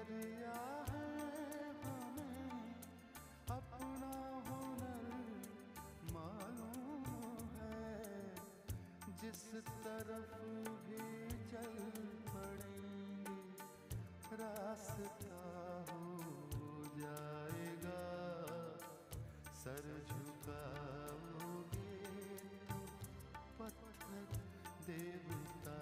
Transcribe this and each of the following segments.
दिया है हमें अपना हुनर मालूम है, जिस तरफ भी चल पड़ेंगे रास्ता हो जाएगा, सर झुकाओगे तो पत्थर देवता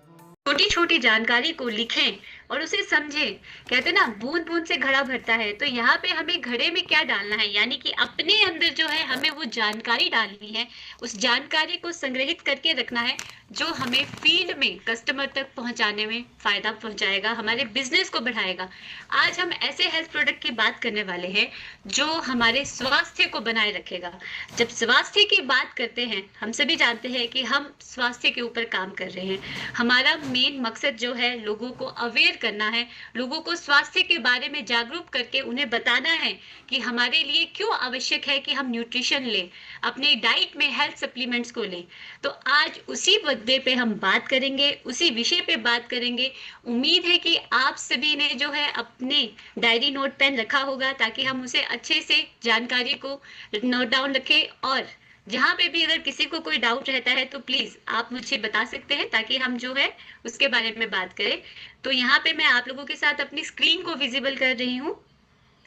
वो। छोटी छोटी जानकारी को लिखें और उसे समझें। कहते हैं ना, बूंद बूंद से घड़ा भरता है। तो यहाँ पे हमें घड़े में क्या डालना है, यानी कि अपने अंदर जो है हमें वो जानकारी डालनी है। उस जानकारी को संग्रहित करके रखना है, जो हमें फील्ड में कस्टमर तक पहुंचाने में फायदा पहुंचाएगा, हमारे बिजनेस को बढ़ाएगा। आज हम ऐसे हेल्थ प्रोडक्ट की बात करने वाले हैं जो हमारे स्वास्थ्य को बनाए रखेगा। जब स्वास्थ्य की बात करते हैं, हम सभी जानते हैं कि हम स्वास्थ्य के ऊपर काम कर रहे हैं। हमारा मेन मकसद जो है लोगों को अवेयर करना है, लोगों को स्वास्थ्य के बारे में जागरूक करके उन्हें बताना है कि हमारे लिए क्यों आवश्यक है कि हम न्यूट्रिशन लें, अपनी डाइट में हेल्थ सप्लीमेंट्स को लें। तो आज उसी मुद्दे पे हम बात करेंगे, उसी विषय पे बात करेंगे। उम्मीद है कि आप सभी ने जो है अपने डायरी नोट पेन रखा होगा, ताकि हम उसे अच्छे से जानकारी को नोट डाउन रखें। और जहाँ पे भी अगर किसी को कोई डाउट रहता है तो प्लीज आप मुझे बता सकते हैं, ताकि हम जो है उसके बारे में बात करें। तो यहाँ पे मैं आप लोगों के साथ अपनी स्क्रीन को विजिबल कर रही हूँ।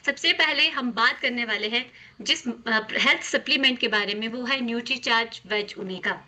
सबसे पहले हम बात करने वाले हैं जिस हेल्थ सप्लीमेंट के बारे में, वो है न्यूट्रीचार्ज वेज ओमेगा।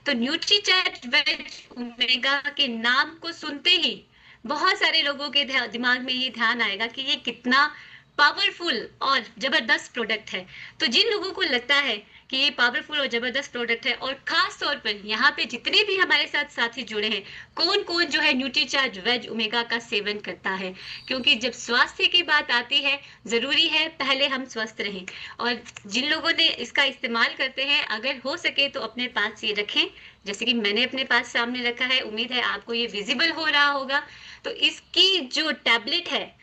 तो न्यूट्रीचार्ज वेज ओमेगा के नाम को सुनते ही बहुत सारे लोगों के दिमाग में ये ध्यान आएगा कि ये कितना पावरफुल और जबरदस्त प्रोडक्ट है। तो जिन लोगों को लगता है कि ये पावरफुल और जबरदस्त प्रोडक्ट है, और खास तौर पर यहाँ पे जितने भी हमारे साथ साथी जुड़े हैं, कौन कौन जो है न्यूट्रीचार्ज वेज ओमेगा का सेवन करता है, क्योंकि जब स्वास्थ्य की बात आती है जरूरी है पहले हम स्वस्थ रहें। और जिन लोगों ने इसका इस्तेमाल करते हैं, अगर हो सके तो अपने पास ये रखें, जैसे कि मैंने अपने पास सामने रखा है। उम्मीद है आपको ये विजिबल हो रहा होगा। तो इसकी जो टैबलेट है,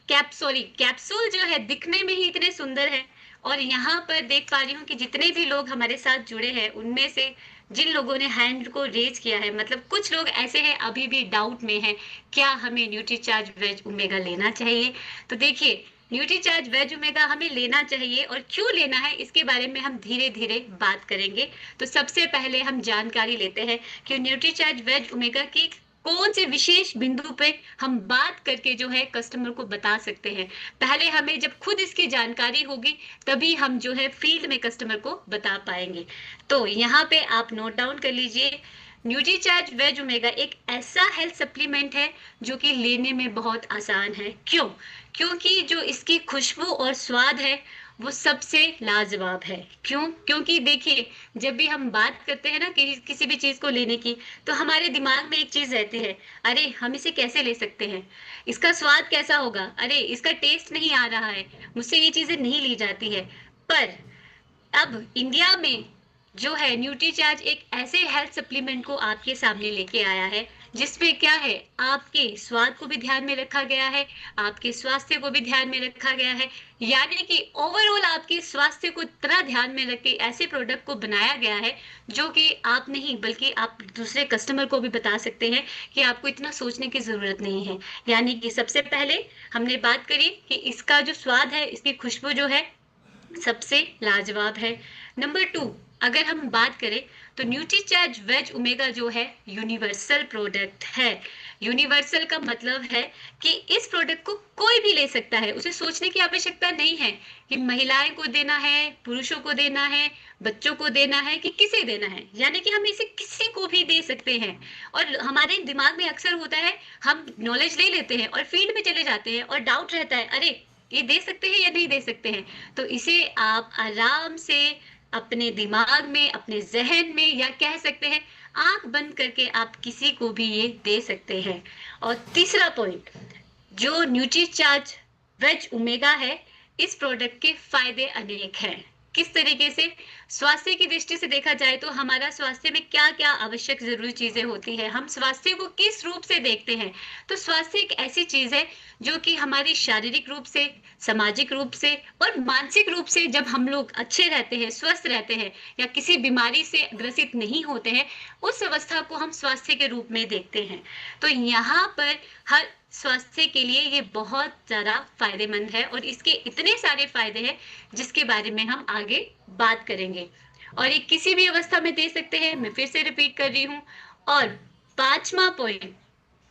कैप्सूल जो है दिखने में ही इतने सुंदर है। और यहाँ पर देख पा रही हूँ कि जितने भी लोग हमारे साथ जुड़े हैं, उनमें से जिन लोगों ने हैंड को रेज किया है, मतलब कुछ लोग ऐसे हैं अभी भी डाउट में हैं, क्या हमें न्यूट्रीचार्ज वेज ओमेगा लेना चाहिए। तो देखिए, न्यूट्रीचार्ज वेज ओमेगा हमें लेना चाहिए और क्यों लेना है, इसके बारे में हम धीरे धीरे बात करेंगे। तो सबसे पहले हम जानकारी लेते हैं कि न्यूट्रीचार्ज वेज ओमेगा की कौन से विशेष बिंदु पे हम बात करके जो है कस्टमर को बता सकते हैं। पहले हमें जब खुद इसकी जानकारी होगी, तभी हम जो है फील्ड में कस्टमर को बता पाएंगे। तो यहाँ पे आप नोट डाउन कर लीजिए। न्यूट्रीचार्ज वेज ओमेगा एक ऐसा हेल्थ सप्लीमेंट है जो कि लेने में बहुत आसान है। क्यों? क्योंकि जो इसकी खुशबू और स्वाद है वो सबसे लाजवाब है। क्यों? क्योंकि देखिए, जब भी हम बात करते हैं ना कि किसी भी चीज को लेने की, तो हमारे दिमाग में एक चीज रहती है, अरे हम इसे कैसे ले सकते हैं, इसका स्वाद कैसा होगा, अरे इसका टेस्ट नहीं आ रहा है, मुझसे ये चीजें नहीं ली जाती है। पर अब इंडिया में जो है न्यूट्रीचार्ज एक ऐसे हेल्थ सप्लीमेंट को आपके सामने लेके आया है, जिसमें क्या है, आपके स्वाद को भी ध्यान में रखा गया है, आपके स्वास्थ्य को भी ध्यान में रखा गया है। यानी कि ओवरऑल आपके स्वास्थ्य को इतना ध्यान में रख के ऐसे प्रोडक्ट को बनाया गया है, जो कि आप नहीं बल्कि आप दूसरे कस्टमर को भी बता सकते हैं कि आपको इतना सोचने की जरूरत नहीं है। यानी कि सबसे पहले हमने बात करी कि इसका जो स्वाद है, इसकी खुशबू जो है सबसे लाजवाब है। नंबर टू, अगर हम बात करें तो न्यूट्रीचार्ज वेज ओमेगा जो है यूनिवर्सल प्रोडक्ट है। यूनिवर्सल का मतलब है कि इस प्रोडक्ट को कोई भी ले सकता है, उसे सोचने की आवश्यकता नहीं है कि महिलाएं को देना है, पुरुषों को देना है, बच्चों को देना है कि किसे देना है। यानी कि हम इसे किसी को भी दे सकते हैं। और हमारे दिमाग में अक्सर होता है, हम नॉलेज ले लेते हैं और फील्ड में चले जाते हैं और डाउट रहता है, अरे ये दे सकते हैं या नहीं दे सकते हैं। तो इसे आप आराम से अपने दिमाग में, अपने जहन में, या कह सकते हैं आंख बंद करके आप किसी को भी ये दे सकते हैं। और तीसरा पॉइंट, जो न्यूट्रीचार्ज वेज ओमेगा है, इस प्रोडक्ट के फायदे अनेक हैं। किस तरीके से? स्वास्थ्य की दृष्टि से देखा जाए तो हमारा स्वास्थ्य में क्या क्या आवश्यक जरूरी चीजें होती है, हम स्वास्थ्य को किस रूप से देखते हैं। तो स्वास्थ्य एक ऐसी चीज है जो कि हमारी शारीरिक रूप से, सामाजिक रूप से और मानसिक रूप से जब हम लोग अच्छे रहते हैं, स्वस्थ रहते हैं, या किसी बीमारी से ग्रसित नहीं होते हैं, उस अवस्था को हम स्वास्थ्य के रूप में देखते हैं। तो यहाँ पर हर स्वास्थ्य के लिए ये बहुत ज़्यादा फायदेमंद है और इसके इतने सारे फायदे हैं जिसके बारे में हम आगे बात करेंगे। और ये किसी भी अवस्था में दे सकते हैं, मैं फिर से रिपीट कर रही हूँ। और 5वां पॉइंट,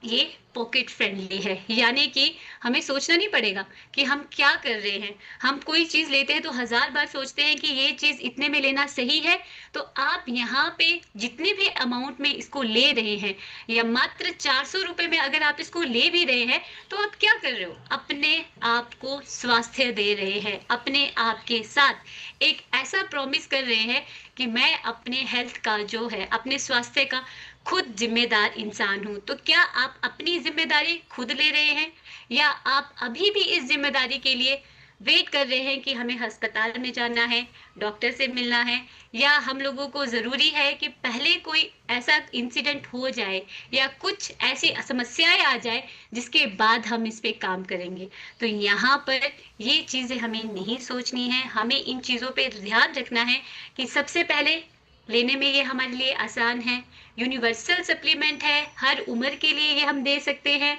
ये पॉकेट फ्रेंडली है, यानी कि हमें सोचना नहीं पड़ेगा कि हम क्या कर रहे हैं। हम कोई चीज लेते हैं तो 1000 बार सोचते हैं कि ये चीज इतने में लेना सही है। तो आप यहाँ पे जितने भी अमाउंट में इसको ले रहे हैं, या मात्र 400 रुपए में अगर आप इसको ले भी रहे हैं, तो आप क्या कर रहे हो, अपने आप को स्वास्थ्य दे रहे हैं, अपने आप के साथ एक ऐसा प्रॉमिस कर रहे हैं कि मैं अपने हेल्थ का जो है, अपने स्वास्थ्य का खुद जिम्मेदार इंसान हूं। तो क्या आप अपनी जिम्मेदारी खुद ले रहे हैं, या आप अभी भी इस जिम्मेदारी के लिए वेट कर रहे हैं कि हमें अस्पताल में जाना है, डॉक्टर से मिलना है, या हम लोगों को जरूरी है कि पहले कोई ऐसा इंसिडेंट हो जाए या कुछ ऐसी समस्याएं आ जाए जिसके बाद हम इस पे काम करेंगे। तो यहाँ पर ये चीजें हमें नहीं सोचनी है, हमें इन चीजों पे ध्यान रखना है कि सबसे पहले लेने में ये हमारे लिए आसान है, यूनिवर्सल सप्लीमेंट है, हर उम्र के लिए ये हम दे सकते हैं।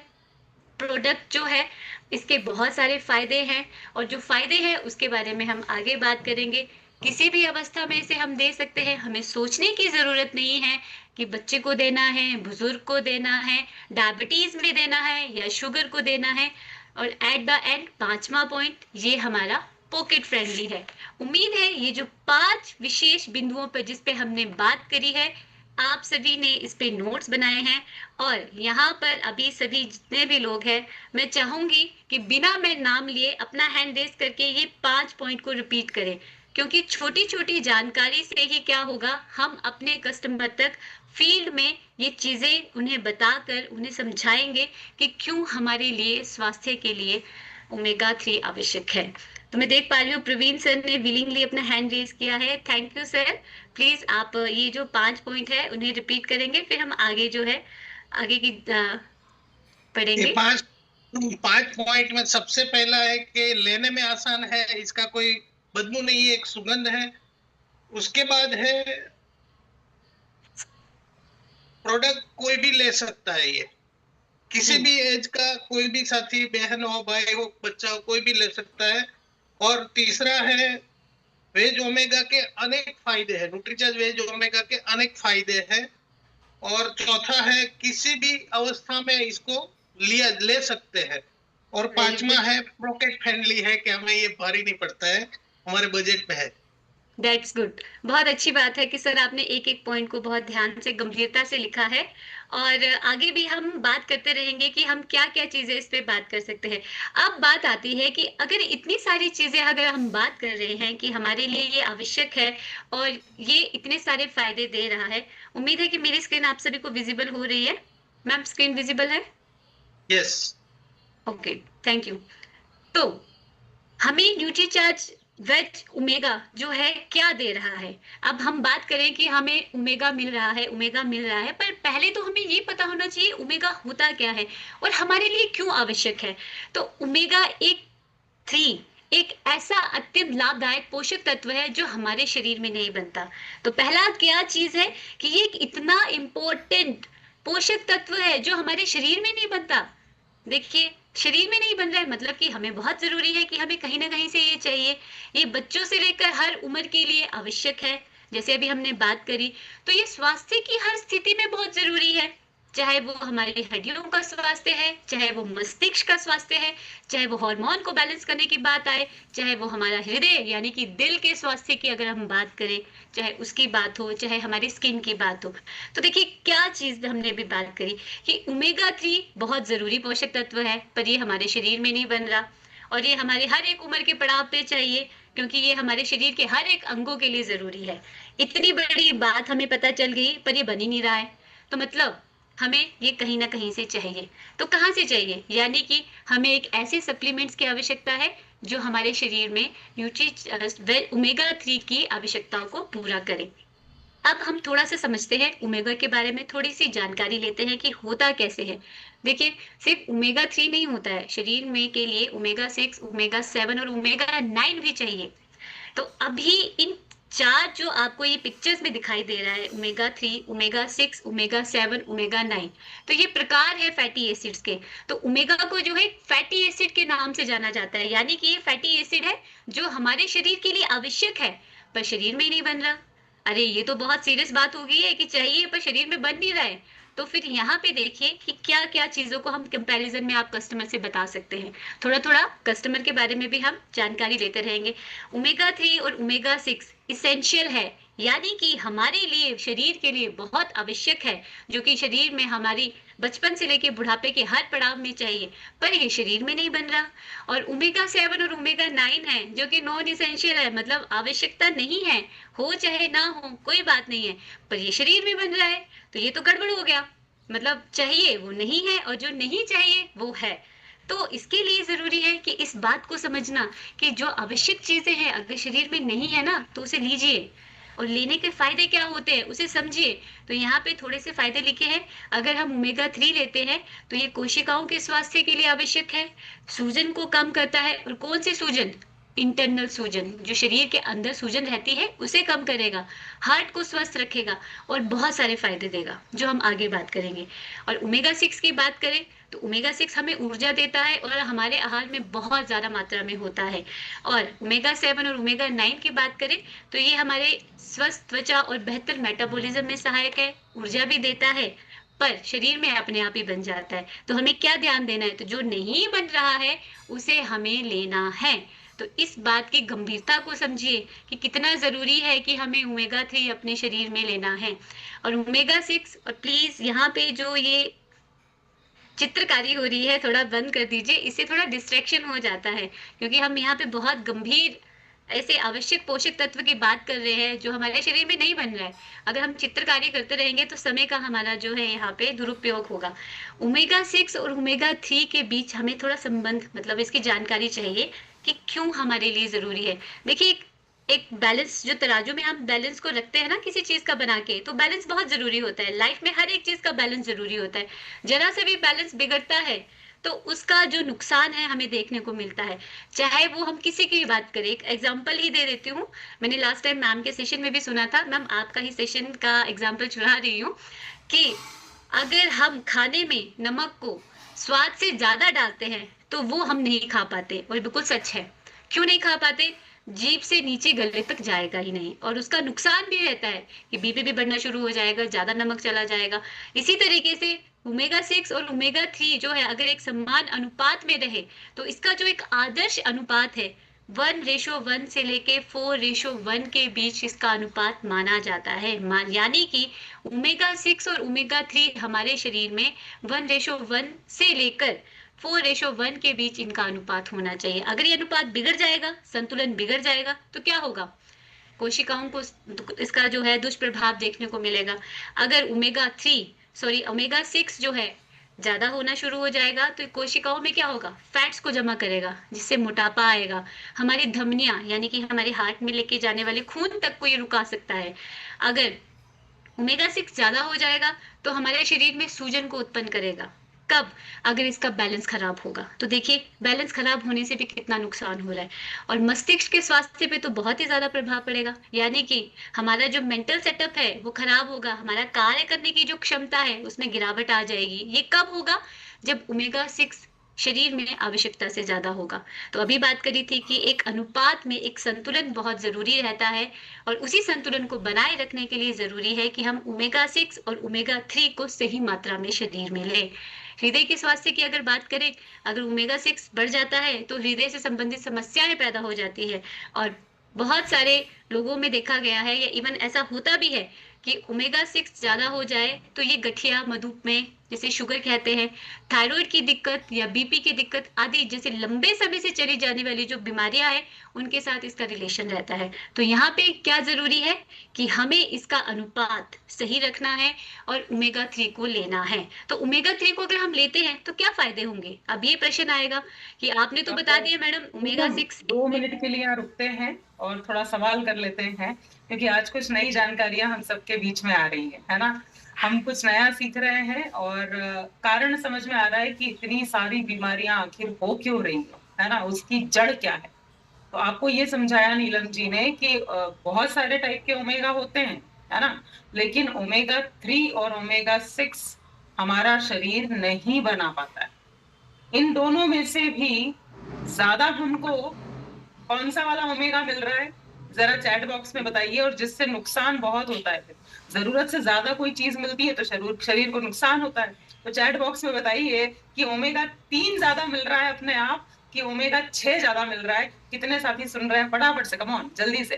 प्रोडक्ट जो है इसके बहुत सारे फायदे हैं, और जो फायदे हैं उसके बारे में हम आगे बात करेंगे। किसी भी अवस्था में इसे हम दे सकते हैं, हमें सोचने की जरूरत नहीं है कि बच्चे को देना है, बुजुर्ग को देना है, डायबिटीज में देना है या शुगर को देना है। और एट द एंड 5वां पॉइंट, ये हमारा पॉकेट फ्रेंडली है। उम्मीद है ये जो 5 विशेष बिंदुओं पर जिस पे हमने बात करी है, आप सभी ने इस पे नोट्स बनाए हैं। और यहाँ पर अभी सभी जितने भी लोग हैं, मैं चाहूंगी कि बिना मैं नाम लिए अपना हैंड रेज करके ये 5 पॉइंट को रिपीट करें, क्योंकि छोटी छोटी जानकारी से ही क्या होगा, हम अपने कस्टमर तक फील्ड में ये चीजें उन्हें बताकर उन्हें समझाएंगे कि क्यों हमारे लिए स्वास्थ्य के लिए ओमेगा 3 आवश्यक है। तो मैं देख पा रही हूँ प्रवीण सर ने विलिंगली अपना हैंड रेज किया है। Thank you sir. प्लीज आप ये जो 5 पॉइंट है उन्हें रिपीट करेंगे, फिर हम आगे जो है आगे की ये पढ़ेंगे। 5 पॉइंट में सबसे पहला है कि लेने में आसान है, इसका कोई बदबू नहीं है, एक सुगंध है। उसके बाद है प्रोडक्ट कोई भी ले सकता है, ये किसी भी एज का कोई भी साथी, बहन हो, भाई हो, बच्चा हो, कोई भी ले सकता है। और तीसरा है वेज ओमेगा के अनेक फायदे हैं, न्यूट्रीचार्ज वेज ओमेगा के अनेक फायदे हैं। और चौथा है किसी भी अवस्था में इसको ले सकते हैं। और 5वां है पॉकेट फ्रेंडली है, कि हमें ये भारी नहीं पड़ता है, हमारे बजट में है। That's good. बहुत अच्छी बात है कि सर आपने एक एक पॉइंट को बहुत ध्यान से गंभीरता से लिखा है, और आगे भी हम बात करते रहेंगे कि हम क्या क्या चीजें इस पे बात कर सकते हैं। अब बात आती है कि अगर इतनी सारी चीजें अगर हम बात कर रहे हैं कि हमारे लिए ये आवश्यक है और ये इतने सारे फायदे दे रहा है, उम्मीद है कि मेरी स्क्रीन आप सभी को विजिबल हो रही है। मैम स्क्रीन विजिबल है? यस। Okay, thank you. तो हमें न्यूट्रीचार्ज वेज ओमेगा जो है क्या दे रहा है। अब हम बात करें कि हमें ओमेगा मिल रहा है, ओमेगा मिल रहा है, पर पहले तो हमें ये पता होना चाहिए ओमेगा होता क्या है और हमारे लिए क्यों आवश्यक है। तो ओमेगा 3 एक ऐसा अत्यंत लाभदायक पोषक तत्व है जो हमारे शरीर में नहीं बनता। तो पहला क्या चीज है कि ये एक इतना इंपॉर्टेंट पोषक तत्व है जो हमारे शरीर में नहीं बनता। देखिए, शरीर में नहीं बन रहा है मतलब कि हमें बहुत जरूरी है कि हमें कहीं ना कहीं से ये चाहिए। ये बच्चों से लेकर हर उम्र के लिए आवश्यक है, जैसे अभी हमने बात करी। तो ये स्वास्थ्य की हर स्थिति में बहुत जरूरी है, चाहे वो हमारी हड्डियों का स्वास्थ्य है, चाहे वो मस्तिष्क का स्वास्थ्य है, चाहे वो हार्मोन को बैलेंस करने की बात आए, चाहे वो हमारा हृदय यानी कि दिल के स्वास्थ्य की अगर हम बात करें, चाहे उसकी बात हो, चाहे हमारी स्किन की बात हो। तो देखिए क्या चीज हमने भी बात करी कि ओमेगा 3 बहुत जरूरी पोषक तत्व है, पर ये हमारे शरीर में नहीं बन रहा, और ये हमारे हर एक उम्र के पड़ाव पे चाहिए, क्योंकि ये हमारे शरीर के हर एक अंगों के लिए जरूरी है। इतनी बड़ी बात हमें पता चल गई, पर ये बन ही नहीं रहा है। तो मतलब हमें ये कहीं ना कहीं से चाहिए। तो कहाँ से चाहिए, यानी कि हमें एक ऐसे सप्लीमेंट्स की आवश्यकता है जो हमारे शरीर में ओमेगा 3 की आवश्यकताओं को पूरा करे। अब हम थोड़ा सा समझते हैं ओमेगा के बारे में, थोड़ी सी जानकारी लेते हैं कि होता कैसे है। देखिए, सिर्फ ओमेगा 3 नहीं होता है, शरीर में के लिए ओमेगा 6, ओमेगा 7 और ओमेगा 9 भी चाहिए। तो अभी इन चार्ट जो आपको ये पिक्चर्स में दिखाई दे रहा है, ओमेगा 3, ओमेगा 6, ओमेगा 7, ओमेगा 9, तो ये प्रकार है फैटी एसिड्स के। तो ओमेगा को जो है फैटी एसिड के नाम से जाना जाता है, यानी कि ये फैटी एसिड है जो हमारे शरीर के लिए आवश्यक है पर शरीर में ही नहीं बन रहा। अरे ये तो बहुत सीरियस बात हो गई है कि चाहिए पर शरीर में बन नहीं रहा है। तो फिर यहाँ पे देखिए कि क्या क्या चीजों को हम कंपैरिजन में आप कस्टमर से बता सकते हैं। थोड़ा थोड़ा कस्टमर के बारे में भी हम जानकारी लेते रहेंगे। ओमेगा 3 और ओमेगा 6 इसेंशियल है, यानी कि हमारे लिए, शरीर के लिए बहुत आवश्यक है, जो कि शरीर में हमारी बचपन से लेके बुढ़ापे के हर पड़ाव में चाहिए, पर ये शरीर में नहीं बन रहा। और ओमेगा 7 और ओमेगा 9 है जो कि नॉन इसेंशियल है, मतलब आवश्यकता नहीं है, हो चाहे ना हो कोई बात नहीं है, पर ये शरीर में बन रहा है, तो ये तो गड़बड़ हो गया। मतलब चाहिए वो नहीं है और जो नहीं चाहिए वो है। तो इसके लिए जरूरी है कि इस बात को समझना कि जो आवश्यक चीजें हैं अगर शरीर में नहीं है ना तो उसे लीजिए, और लेने के फायदे क्या होते हैं उसे समझिए। तो यहाँ पे थोड़े से फायदे लिखे हैं। अगर हम ओमेगा 3 लेते हैं तो ये कोशिकाओं के स्वास्थ्य के लिए आवश्यक है, सूजन को कम करता है। और कौन सी सूजन? इंटरनल सूजन, जो शरीर के अंदर सूजन रहती है उसे कम करेगा, हार्ट को स्वस्थ रखेगा और बहुत सारे फायदे देगा जो हम आगे बात करेंगे। और ओमेगा 6 की बात करें तो ओमेगा 6 हमें ऊर्जा देता है और हमारे आहार में बहुत ज्यादा मात्रा में होता है। और ओमेगा 7 और ओमेगा 9 की बात करें तो ये हमारे स्वस्थ त्वचा और बेहतर मेटाबॉलिज्म में सहायक है, ऊर्जा भी देता है, पर शरीर में अपने आप ही बन जाता है। तो हमें क्या ध्यान देना है? तो जो नहीं बन रहा है उसे हमें लेना है। तो इस बात की गंभीरता को समझिए कि कितना जरूरी है कि हमें ओमेगा 3 अपने शरीर में लेना है। और ओमेगा 6, और प्लीज यहाँ पे जो ये चित्रकारी हो रही है थोड़ा बंद कर दीजिए, इससे थोड़ा डिस्ट्रैक्शन हो जाता है, क्योंकि हम यहाँ पे बहुत गंभीर ऐसे आवश्यक पोषक तत्व की बात कर रहे हैं जो हमारे शरीर में नहीं बन रहा है। अगर हम चित्रकारी करते रहेंगे तो समय का हमारा जो है यहाँ पे दुरुपयोग होगा। ओमेगा 6 और ओमेगा 3 के बीच हमें थोड़ा संबंध, मतलब इसकी जानकारी चाहिए कि क्यों हमारे लिए जरूरी है। देखिए एक बैलेंस, जो तराजू में हम बैलेंस को रखते हैं ना किसी चीज का बना के, तो बैलेंस बहुत जरूरी होता है। लाइफ में हर एक चीज का बैलेंस जरूरी होता है। जरा से भी बैलेंस बिगड़ता है तो उसका जो नुकसान है हमें देखने को मिलता है। चाहे वो हम किसी की भी बात करें, एक एग्जांपल ही दे देती हूँ। मैंने लास्ट टाइम मैम के सेशन में भी सुना था, मैम आपका ही सेशन का एग्जांपल चुरा रही हूँ, कि अगर हम खाने में नमक को स्वाद से ज्यादा डालते हैं तो वो हम नहीं खा पाते, और बिल्कुल सच है। क्यों नहीं खा पाते? जीभ से नीचे गले तक जाएगा ही नहीं, और उसका नुकसान भी रहता है कि बीपी भी बढ़ना शुरू हो जाएगा, ज्यादा नमक चला जाएगा। इसी तरीके से ओमेगा 6 और ओमेगा 3 जो है अगर एक समान अनुपात में रहे तो इसका जो एक आदर्श अनुपात है 1:1 से लेके 4:1 के बीच इसका अनुपात माना जाता है। यानी कि ओमेगा 6 और ओमेगा 3 हमारे शरीर में 1:1 से लेकर 4:1 के बीच इनका अनुपात होना चाहिए। अगर ये अनुपात बिगड़ जाएगा, संतुलन बिगड़ जाएगा, तो क्या होगा? कोशिकाओं को इसका जो है दुष्प्रभाव देखने को मिलेगा। अगर ओमेगा 6 जो है ज्यादा होना शुरू हो जाएगा तो कोशिकाओं में क्या होगा? फैट्स को जमा करेगा, जिससे मोटापा आएगा। हमारी धमनियां, यानी कि हमारे हार्ट में लेके जाने वाले खून तक को ये रुका सकता है। अगर ओमेगा 6 ज्यादा हो जाएगा तो हमारे शरीर में सूजन को उत्पन्न करेगा। कब? अगर इसका बैलेंस खराब होगा। तो देखिए बैलेंस खराब होने से भी कितना नुकसान हो रहा है। और मस्तिष्क के स्वास्थ्य पे तो बहुत ही ज्यादा प्रभाव पड़ेगा, यानी कि हमारा जो मेंटल सेटअप है वो खराब होगा, हमारा कार्य करने की जो क्षमता है उसमें गिरावट आ जाएगी। ये कब होगा? जब ओमेगा 6 शरीर में आवश्यकता से ज्यादा होगा। तो अभी बात करी थी कि एक अनुपात में एक संतुलन बहुत जरूरी रहता है, और उसी संतुलन को बनाए रखने के लिए जरूरी है कि हम ओमेगा 6 और ओमेगा 3 को सही मात्रा में शरीर में लें। हृदय के स्वास्थ्य की अगर बात करें, अगर ओमेगा 6 बढ़ जाता है तो हृदय से संबंधित समस्याएं पैदा हो जाती है। और बहुत सारे लोगों में देखा गया है, या इवन ऐसा होता भी है कि ओमेगा 6 ज्यादा हो जाए तो ये गठिया, मधुमेह जिसे शुगर कहते हैं, थायराइड की दिक्कत या बीपी की दिक्कत आदि जैसे लंबे समय से चली जाने वाली जो बीमारियां हैं उनके साथ इसका रिलेशन रहता है। तो यहाँ पे क्या जरूरी है कि हमें इसका अनुपात सही रखना है और ओमेगा 3 को लेना है। तो ओमेगा 3 को अगर हम लेते हैं तो क्या फायदे होंगे? अब ये प्रश्न आएगा कि आपने तो बता दिया मैडम ओमेगा 6। 2 मिनट के लिए यहाँ रुकते हैं और थोड़ा सवाल कर लेते हैं, क्योंकि आज कुछ नई जानकारियां हम सबके बीच में आ रही है ना। हम कुछ नया सीख रहे हैं और कारण समझ में आ रहा है कि इतनी सारी बीमारियां आखिर हो क्यों रही है ना, उसकी जड़ क्या है। तो आपको ये समझाया नीलम जी ने कि बहुत सारे टाइप के ओमेगा होते हैं, है ना, लेकिन ओमेगा 3 और ओमेगा 6 हमारा शरीर नहीं बना पाता है। इन दोनों में से भी ज्यादा हमको कौन सा वाला ओमेगा मिल रहा है, जरा चैट बॉक्स में बताइए, और जिससे नुकसान बहुत होता है। फिर जरूरत से ज्यादा कोई चीज मिलती है तो शरीर को नुकसान होता है। तो चैट बॉक्स में बताइए कि ओमेगा 3 ज्यादा मिल रहा है अपने आप कि ओमेगा 6 ज्यादा मिल रहा है। कितने साथी सुन रहे हैं, फटाफट से, कम ऑन, जल्दी से।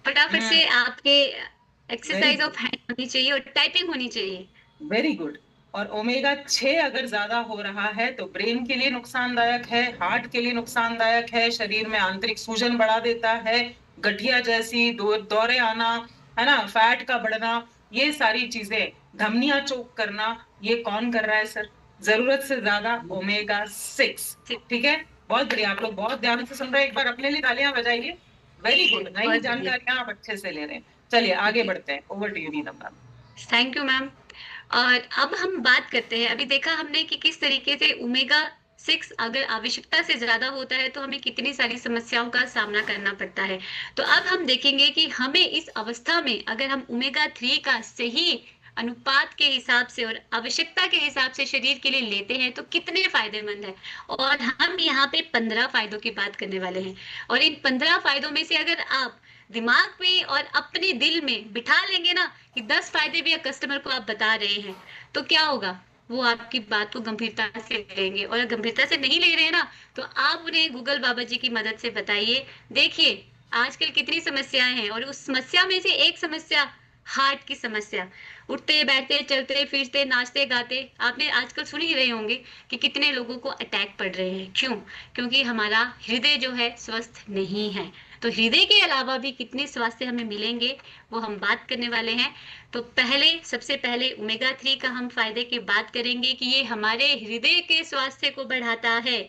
फटाफट से आपके very exercise of good, hand होनी चाहिए और टाइपिंग होनी चाहिए। Very good. और ओमेगा 6 अगर ज्यादा हो रहा है तो ब्रेन के लिए नुकसानदायक है, हार्ट के लिए नुकसानदायक है, शरीर में आंतरिक सूजन बढ़ा देता है, गठिया जैसी दौरे आना, है ना, फैट का बढ़ना, ये सारी चीजें, धमनियां चोक करना, ये कौन कर रहा है सर? जरूरत से ज्यादा ओमेगा 6। ठीक है, बहुत बढ़िया, आप लोग बहुत ध्यान से सुन रहे हैं। एक बार अपने लिए तालियां बजाइए। वेरी गुड, नई बहुत बढ़िया। जानकारियां आप अच्छे से ले रहे हैं। चलिए आगे बढ़ते हैं, over to you Neelam ma'am. Thank you ma'am. और अब हम बात करते हैं, अभी देखा हमने कि किस तरीके से ओमेगा 6 अगर आवश्यकता से ज्यादा होता है तो हमें कितनी सारी समस्याओं का सामना करना पड़ता है। तो अब हम देखेंगे कि हमें इस अवस्था में अगर हम ओमेगा 3 का सही अनुपात के हिसाब से और आवश्यकता के हिसाब से शरीर के लिए लेते हैं तो कितने फायदेमंद है। और हम यहाँ पे 15 फायदों की बात करने वाले हैं। और इन 15 फायदों में से अगर आप दिमाग में और अपने दिल में बिठा लेंगे ना कि 10 फायदे भी कस्टमर को आप बता रहे हैं, तो क्या होगा, वो आपकी बात को गंभीरता से लेंगे। और गंभीरता से नहीं ले रहे हैं ना, तो आप उन्हें गूगल बाबा जी की मदद से बताइए, देखिए आजकल कितनी समस्याएं हैं और उस समस्या में से एक समस्या हार्ट की समस्या। उठते बैठते चलते फिरते नाचते गाते आपने आजकल सुन ही रहे होंगे कि कितने लोगों को अटैक पड़ रहे हैं। क्यों? क्योंकि हमारा हृदय जो है स्वस्थ नहीं है। तो हृदय के अलावा भी कितने स्वास्थ्य हमें मिलेंगे वो हम बात करने वाले हैं। तो सबसे पहले ओमेगा 3 का हम फायदे की बात करेंगे कि ये हमारे हृदय के स्वास्थ्य को बढ़ाता है।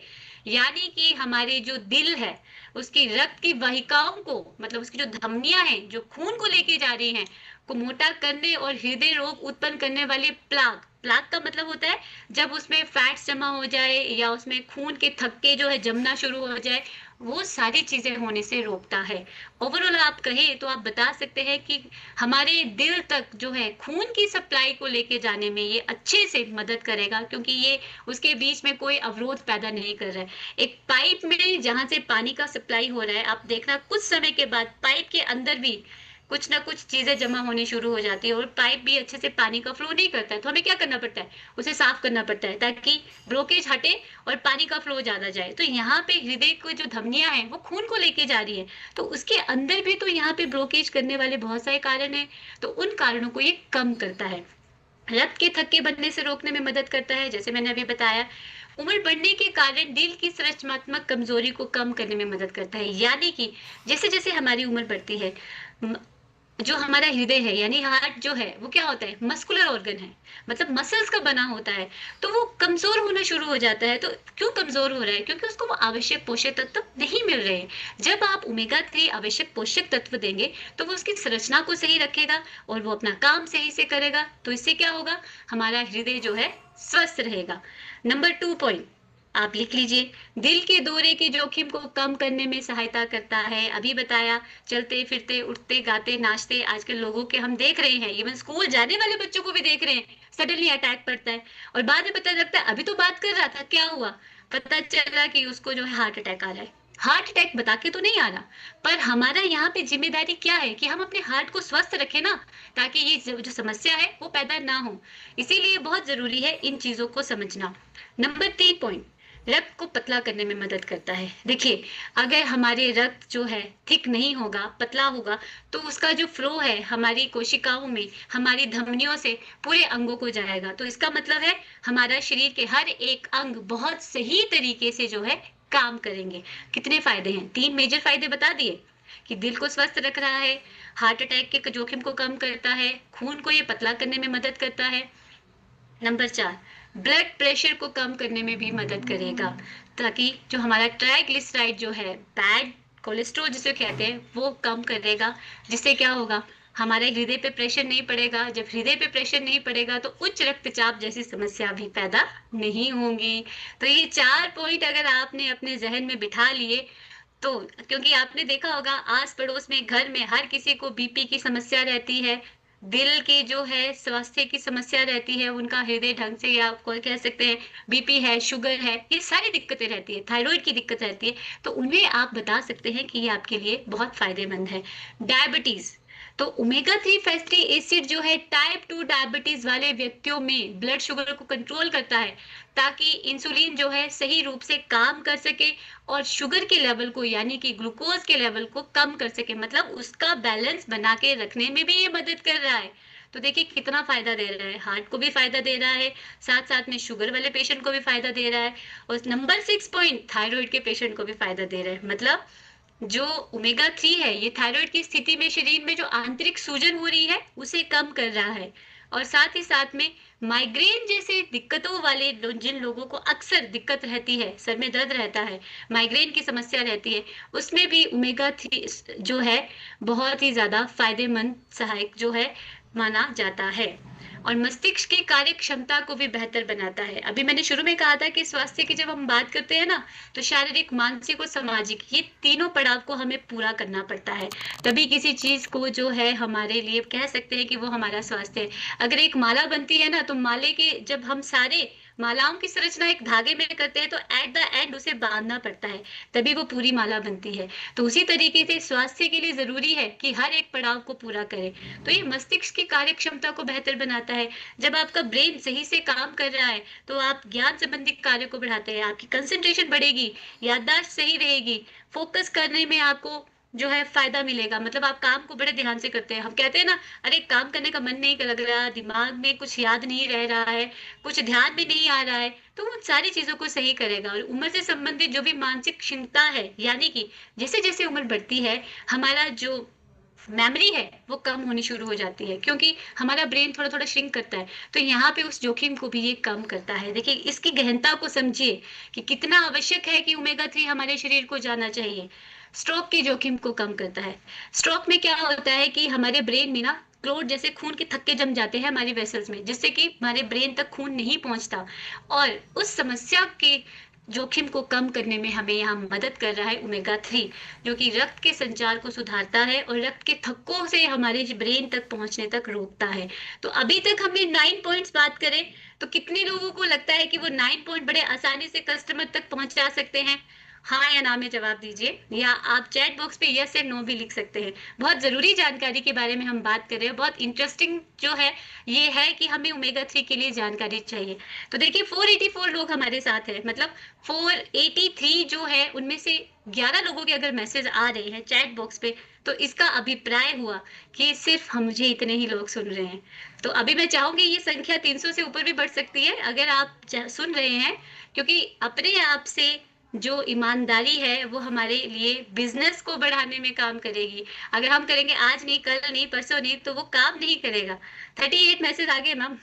यानी कि हमारे जो दिल है उसकी रक्त की वाहिकाओं को, मतलब उसकी जो धमनियां हैं जो खून को लेके जा रही हैं, को मोटा करने और हृदय रोग उत्पन्न करने वाले प्लाक, प्लाक का मतलब होता है जब उसमें फैट्स जमा हो जाए या उसमें खून के थक्के जो है जमना शुरू हो जाए, वो सारी चीजें होने से रोकता है। ओवरऑल आप कहें तो आप बता सकते हैं कि हमारे दिल तक जो है खून की सप्लाई को लेके जाने में ये अच्छे से मदद करेगा, क्योंकि ये उसके बीच में कोई अवरोध पैदा नहीं कर रहा है। एक पाइप में जहां से पानी का सप्लाई हो रहा है, आप देखना कुछ समय के बाद पाइप के अंदर भी कुछ ना कुछ चीजें जमा होनी शुरू हो जाती है और पाइप भी अच्छे से पानी का फ्लो नहीं करता है। तो हमें क्या करना पड़ता है, उसे साफ करना पड़ता है ताकि ब्लॉकेज हटे और पानी का फ्लो ज्यादा जाए। तो यहाँ पे हृदय को जो धमनियां हैं वो खून को लेके जा रही है, तो उसके अंदर भी तो यहाँ पे ब्लॉकेज करने वाले बहुत सारे कारण हैं। तो उन कारणों को ये कम करता है। रक्त के थक्के बनने से रोकने में मदद करता है, जैसे मैंने अभी बताया। उम्र बढ़ने के कारण दिल की संरचनात्मक कमजोरी को कम करने में मदद करता है। यानी कि जैसे जैसे हमारी उम्र बढ़ती है, जो हमारा हृदय है यानी हार्ट जो है वो क्या होता है, मस्कुलर ऑर्गन है, मतलब मसल्स का बना होता है, तो वो कमजोर होना शुरू हो जाता है। तो क्यों कमजोर हो रहा है? क्योंकि उसको वो आवश्यक पोषक तत्व नहीं मिल रहे हैं। जब आप ओमेगा 3 आवश्यक पोषक तत्व देंगे तो वो उसकी संरचना को सही रखेगा और वो अपना काम सही से करेगा। तो इससे क्या होगा, हमारा हृदय जो है स्वस्थ रहेगा। नंबर 2 पॉइंट आप लिख लीजिए, दिल के दौरे के जोखिम को कम करने में सहायता करता है। अभी बताया, चलते फिरते उठते गाते नाचते आजकल लोगों के हम देख रहे हैं, इवन स्कूल जाने वाले बच्चों को भी देख रहे हैं, सडनली अटैक पड़ता है और बाद में पता लगता है अभी तो बात कर रहा था, क्या हुआ, पता चला कि उसको जो है हार्ट अटैक आ रहा है। हार्ट अटैक बता के तो नहीं आ रहा, पर हमारा यहाँ पे जिम्मेदारी क्या है कि हम अपने हार्ट को स्वस्थ रखें ना, ताकि ये जो समस्या है वो पैदा ना हो। इसीलिए बहुत जरूरी है इन चीजों को समझना। नंबर 3 पॉइंट, रक्त को पतला करने में मदद करता है। देखिए, अगर हमारे रक्त जो है थिक नहीं होगा, पतला होगा, तो उसका जो फ्लो है हमारी कोशिकाओं में, हमारी धमनियों से पूरे अंगों को जाएगा। तो इसका मतलब है हमारा शरीर के हर एक अंग बहुत सही तरीके से जो है काम करेंगे। कितने फायदे हैं? 3 मेजर फायदे बता दिए कि दिल को स्वस्थ रख रहा है, हार्ट अटैक के जोखिम को कम करता है, खून को ये पतला करने में मदद करता है। नंबर 4, ब्लड प्रेशर को कम करने में भी मदद करेगा, ताकि जो हमारा ट्राइग्लिसराइड जो है, बैड कोलेस्ट्रॉल जिसे कहते हैं, वो कम करेगा। जिससे क्या होगा, हमारे हृदय पे प्रेशर नहीं पड़ेगा। जब हृदय पे प्रेशर नहीं पड़ेगा तो उच्च रक्तचाप जैसी समस्या भी पैदा नहीं होंगी। तो ये 4 पॉइंट अगर आपने अपने जहन में बिठा लिए तो क्योंकि आपने देखा होगा आस पड़ोस में, घर में हर किसी को बीपी की समस्या रहती है, दिल की जो है स्वास्थ्य की समस्या रहती है, उनका हृदय ढंग से, या कोई कह सकते हैं बीपी है, शुगर है, ये सारी दिक्कतें रहती है, थायराइड की दिक्कत रहती है, तो उन्हें आप बता सकते हैं कि ये आपके लिए बहुत फायदेमंद है। डायबिटीज, तो ओमेगा 3 फैटी एसिड जो है टाइप 2 डायबिटीज वाले व्यक्तियों में ब्लड शुगर को कंट्रोल करता है, ताकि इंसुलिन जो है सही रूप से काम कर सके और शुगर के लेवल को, यानी कि ग्लूकोज के लेवल को कम कर सके, मतलब उसका बैलेंस बना के रखने में भी ये मदद कर रहा है। तो देखिए कितना फायदा दे रहा है, हार्ट को भी फायदा दे रहा है, साथ साथ में शुगर वाले पेशेंट को भी फायदा दे रहा है, और नंबर 6 पॉइंट थायराइड के पेशेंट को भी फायदा दे रहा है। मतलब जो ओमेगा 3 है ये थायराइड की स्थिति में शरीर में जो आंतरिक सूजन हो रही है उसे कम कर रहा है, और साथ ही साथ में माइग्रेन जैसे दिक्कतों वाले जिन लोगों को अक्सर दिक्कत रहती है, सर में दर्द रहता है, माइग्रेन की समस्या रहती है, उसमें भी ओमेगा 3 जो है बहुत ही ज्यादा फायदेमंद सहायक जो है माना जाता है, और मस्तिष्क की कार्य क्षमता को भी बेहतर बनाता है। अभी मैंने शुरू में कहा था कि स्वास्थ्य की जब हम बात करते हैं ना, तो शारीरिक, मानसिक और सामाजिक, ये तीनों पड़ाव को हमें पूरा करना पड़ता है, तभी किसी चीज को जो है हमारे लिए कह सकते हैं कि वो हमारा स्वास्थ्य है। अगर एक माला बनती है ना, तो माले के जब हम सारे मालाओं की संरचना एक धागे में करते हैं, तो एट द एंड उसे बांधना पड़ता है, तभी वो पूरी माला बनती है। तो उसी तरीके से स्वास्थ्य के लिए जरूरी है कि हर एक पड़ाव को पूरा करें। तो ये मस्तिष्क की कार्य क्षमता को बेहतर बनाता है। जब आपका ब्रेन सही से काम कर रहा है, तो आप ज्ञान संबंधी कार्य को बढ़ाते हैं, आपकी कंसंट्रेशन बढ़ेगी, याददाश्त सही रहेगी, फोकस करने में आपको जो है फायदा मिलेगा, मतलब आप काम को बड़े ध्यान से करते हैं। हम कहते हैं ना, अरे काम करने का मन नहीं लग रहा, दिमाग में कुछ याद नहीं रह रहा है, कुछ ध्यान में नहीं आ रहा है, तो उन सारी चीजों को सही करेगा। और उम्र से संबंधित जो भी मानसिक क्षमता है, यानी कि जैसे जैसे उम्र बढ़ती है, हमारा जो मेमोरी है वो कम होनी शुरू हो जाती है, क्योंकि हमारा ब्रेन थोड़ा थोड़ा श्रिंक करता है, तो यहाँ पे उस जोखिम को भी ये कम करता है। देखिए इसकी गहनता को समझिए कि कितना आवश्यक है कि ओमेगा 3 हमारे शरीर को जाना चाहिए। स्ट्रोक के जोखिम को कम करता है। स्ट्रोक में क्या होता है कि हमारे ब्रेन में ना क्लोट जैसे खून के थक्के जम जाते हैं हमारी वेसल्स में, जिससे कि हमारे ब्रेन तक खून नहीं पहुंचता, और उस समस्या के जोखिम को कम करने में हमें यहाँ मदद कर रहा है ओमेगा 3, जो कि रक्त के संचार को सुधारता है और रक्त के थक्कों से हमारे ब्रेन तक पहुंचने तक रोकता है। तो अभी तक हमने 9 पॉइंट्स बात करें, तो कितने लोगों को लगता है कि वो 9 पॉइंट बड़े आसानी से कस्टमर तक पहुंचा सकते हैं? हाँ या ना में जवाब दीजिए, या आप चैट बॉक्स पे यस या नो भी लिख सकते हैं। बहुत जरूरी जानकारी के बारे में हम बात कर रहे हैं, बहुत इंटरेस्टिंग जो है ये है कि हमें ओमेगा 3 के लिए जानकारी चाहिए। तो देखिए 484 लोग हमारे साथ हैं, मतलब 483 जो है उनमें से 11 लोगों के अगर मैसेज आ रहे हैं चैट बॉक्स पे, तो इसका अभिप्राय हुआ कि सिर्फ हम मुझे इतने ही लोग सुन रहे हैं। तो अभी मैं चाहूंगी ये संख्या 300 से ऊपर भी बढ़ सकती है अगर आप सुन रहे हैं, क्योंकि अपने आप से जो ईमानदारी है वो हमारे लिए बिजनेस को बढ़ाने में काम करेगी। अगर हम करेंगे आज नहीं, कल नहीं, परसों नहीं, तो वो काम नहीं करेगा। 38 मैसेज आ गए मैम।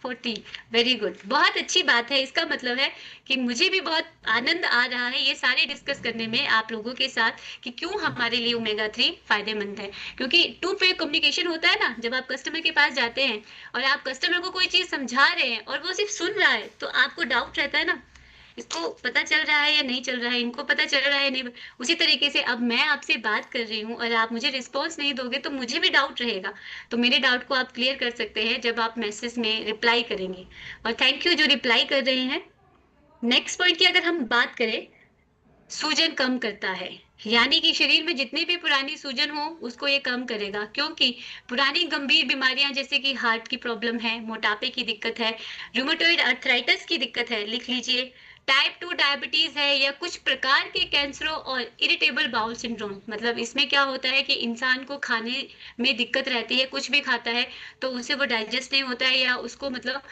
40, वेरी गुड, बहुत अच्छी बात है। इसका मतलब है कि मुझे भी बहुत आनंद आ रहा है ये सारे डिस्कस करने में आप लोगों के साथ कि क्यों हमारे लिए ओमेगा 3 फायदेमंद है। क्योंकि टू वे कम्युनिकेशन होता है ना, जब आप कस्टमर के पास जाते हैं और आप कस्टमर को कोई चीज समझा रहे हैं और वो सिर्फ सुन रहा है, तो आपको डाउट रहता है ना, इसको पता चल रहा है या नहीं चल रहा है, इनको पता चल रहा है नहीं। उसी तरीके से अब मैं आपसे बात कर रही हूँ और आप मुझे रिस्पॉन्स नहीं दोगे तो मुझे भी डाउट रहेगा। तो मेरे डाउट को आप क्लियर कर सकते हैं जब आप मैसेज में रिप्लाई करेंगे, और थैंक यू जो रिप्लाई कर रहे हैं। नेक्स्ट पॉइंट की अगर हम बात करें, सूजन कम करता है, यानी कि शरीर में जितनी भी पुरानी सूजन हो उसको ये कम करेगा, क्योंकि पुरानी गंभीर बीमारियां जैसे कि हार्ट की प्रॉब्लम है, मोटापे की दिक्कत है, रूमेटॉइड अर्थराइटिस की दिक्कत है, लिख लीजिए, टाइप 2 डायबिटीज है, या कुछ प्रकार के कैंसरों और इरिटेबल बाउल सिंड्रोम। मतलब इसमें क्या होता है कि इंसान को खाने में दिक्कत रहती है, कुछ भी खाता है तो उसे वो डाइजेस्ट नहीं होता है, या उसको मतलब